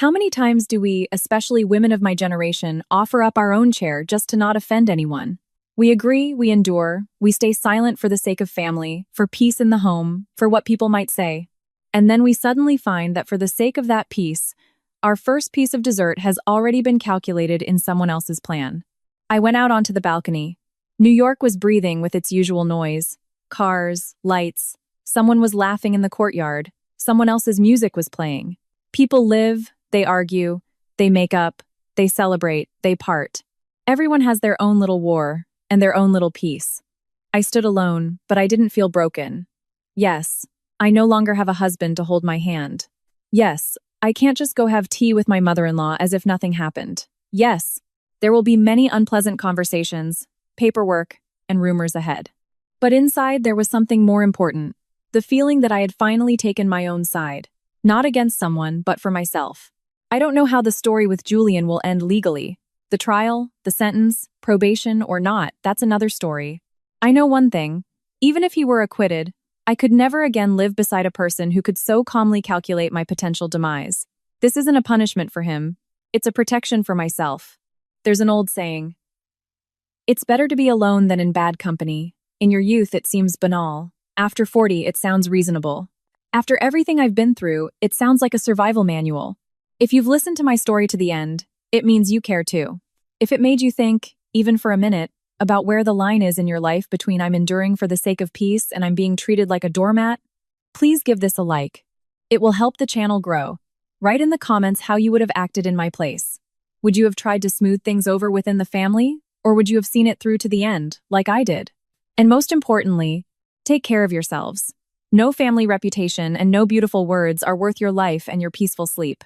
How many times do we, especially women of my generation, offer up our own chair just to not offend anyone? We agree, we endure, we stay silent for the sake of family, for peace in the home, for what people might say. And then we suddenly find that for the sake of that peace, our first piece of dessert has already been calculated in someone else's plan. I went out onto the balcony. New York was breathing with its usual noise. Cars, lights. Someone was laughing in the courtyard. Someone else's music was playing. People live, they argue, they make up, they celebrate, they part. Everyone has their own little war and their own little peace. I stood alone, but I didn't feel broken. Yes, I no longer have a husband to hold my hand. Yes, I can't just go have tea with my mother-in-law as if nothing happened. Yes, there will be many unpleasant conversations, paperwork, and rumors ahead. But inside there was something more important, the feeling that I had finally taken my own side, not against someone, but for myself. I don't know how the story with Julian will end legally. The trial, the sentence, probation or not, that's another story. I know one thing, even if he were acquitted, I could never again live beside a person who could so calmly calculate my potential demise. This isn't a punishment for him, it's a protection for myself. There's an old saying, it's better to be alone than in bad company. In your youth it seems banal. After 40 it sounds reasonable. After everything I've been through, it sounds like a survival manual. If you've listened to my story to the end, it means you care too. If it made you think, even for a minute, about where the line is in your life between I'm enduring for the sake of peace and I'm being treated like a doormat, please give this a like. It will help the channel grow. Write in the comments how you would have acted in my place. Would you have tried to smooth things over within the family, or would you have seen it through to the end, like I did? And most importantly, take care of yourselves. No family reputation and no beautiful words are worth your life and your peaceful sleep.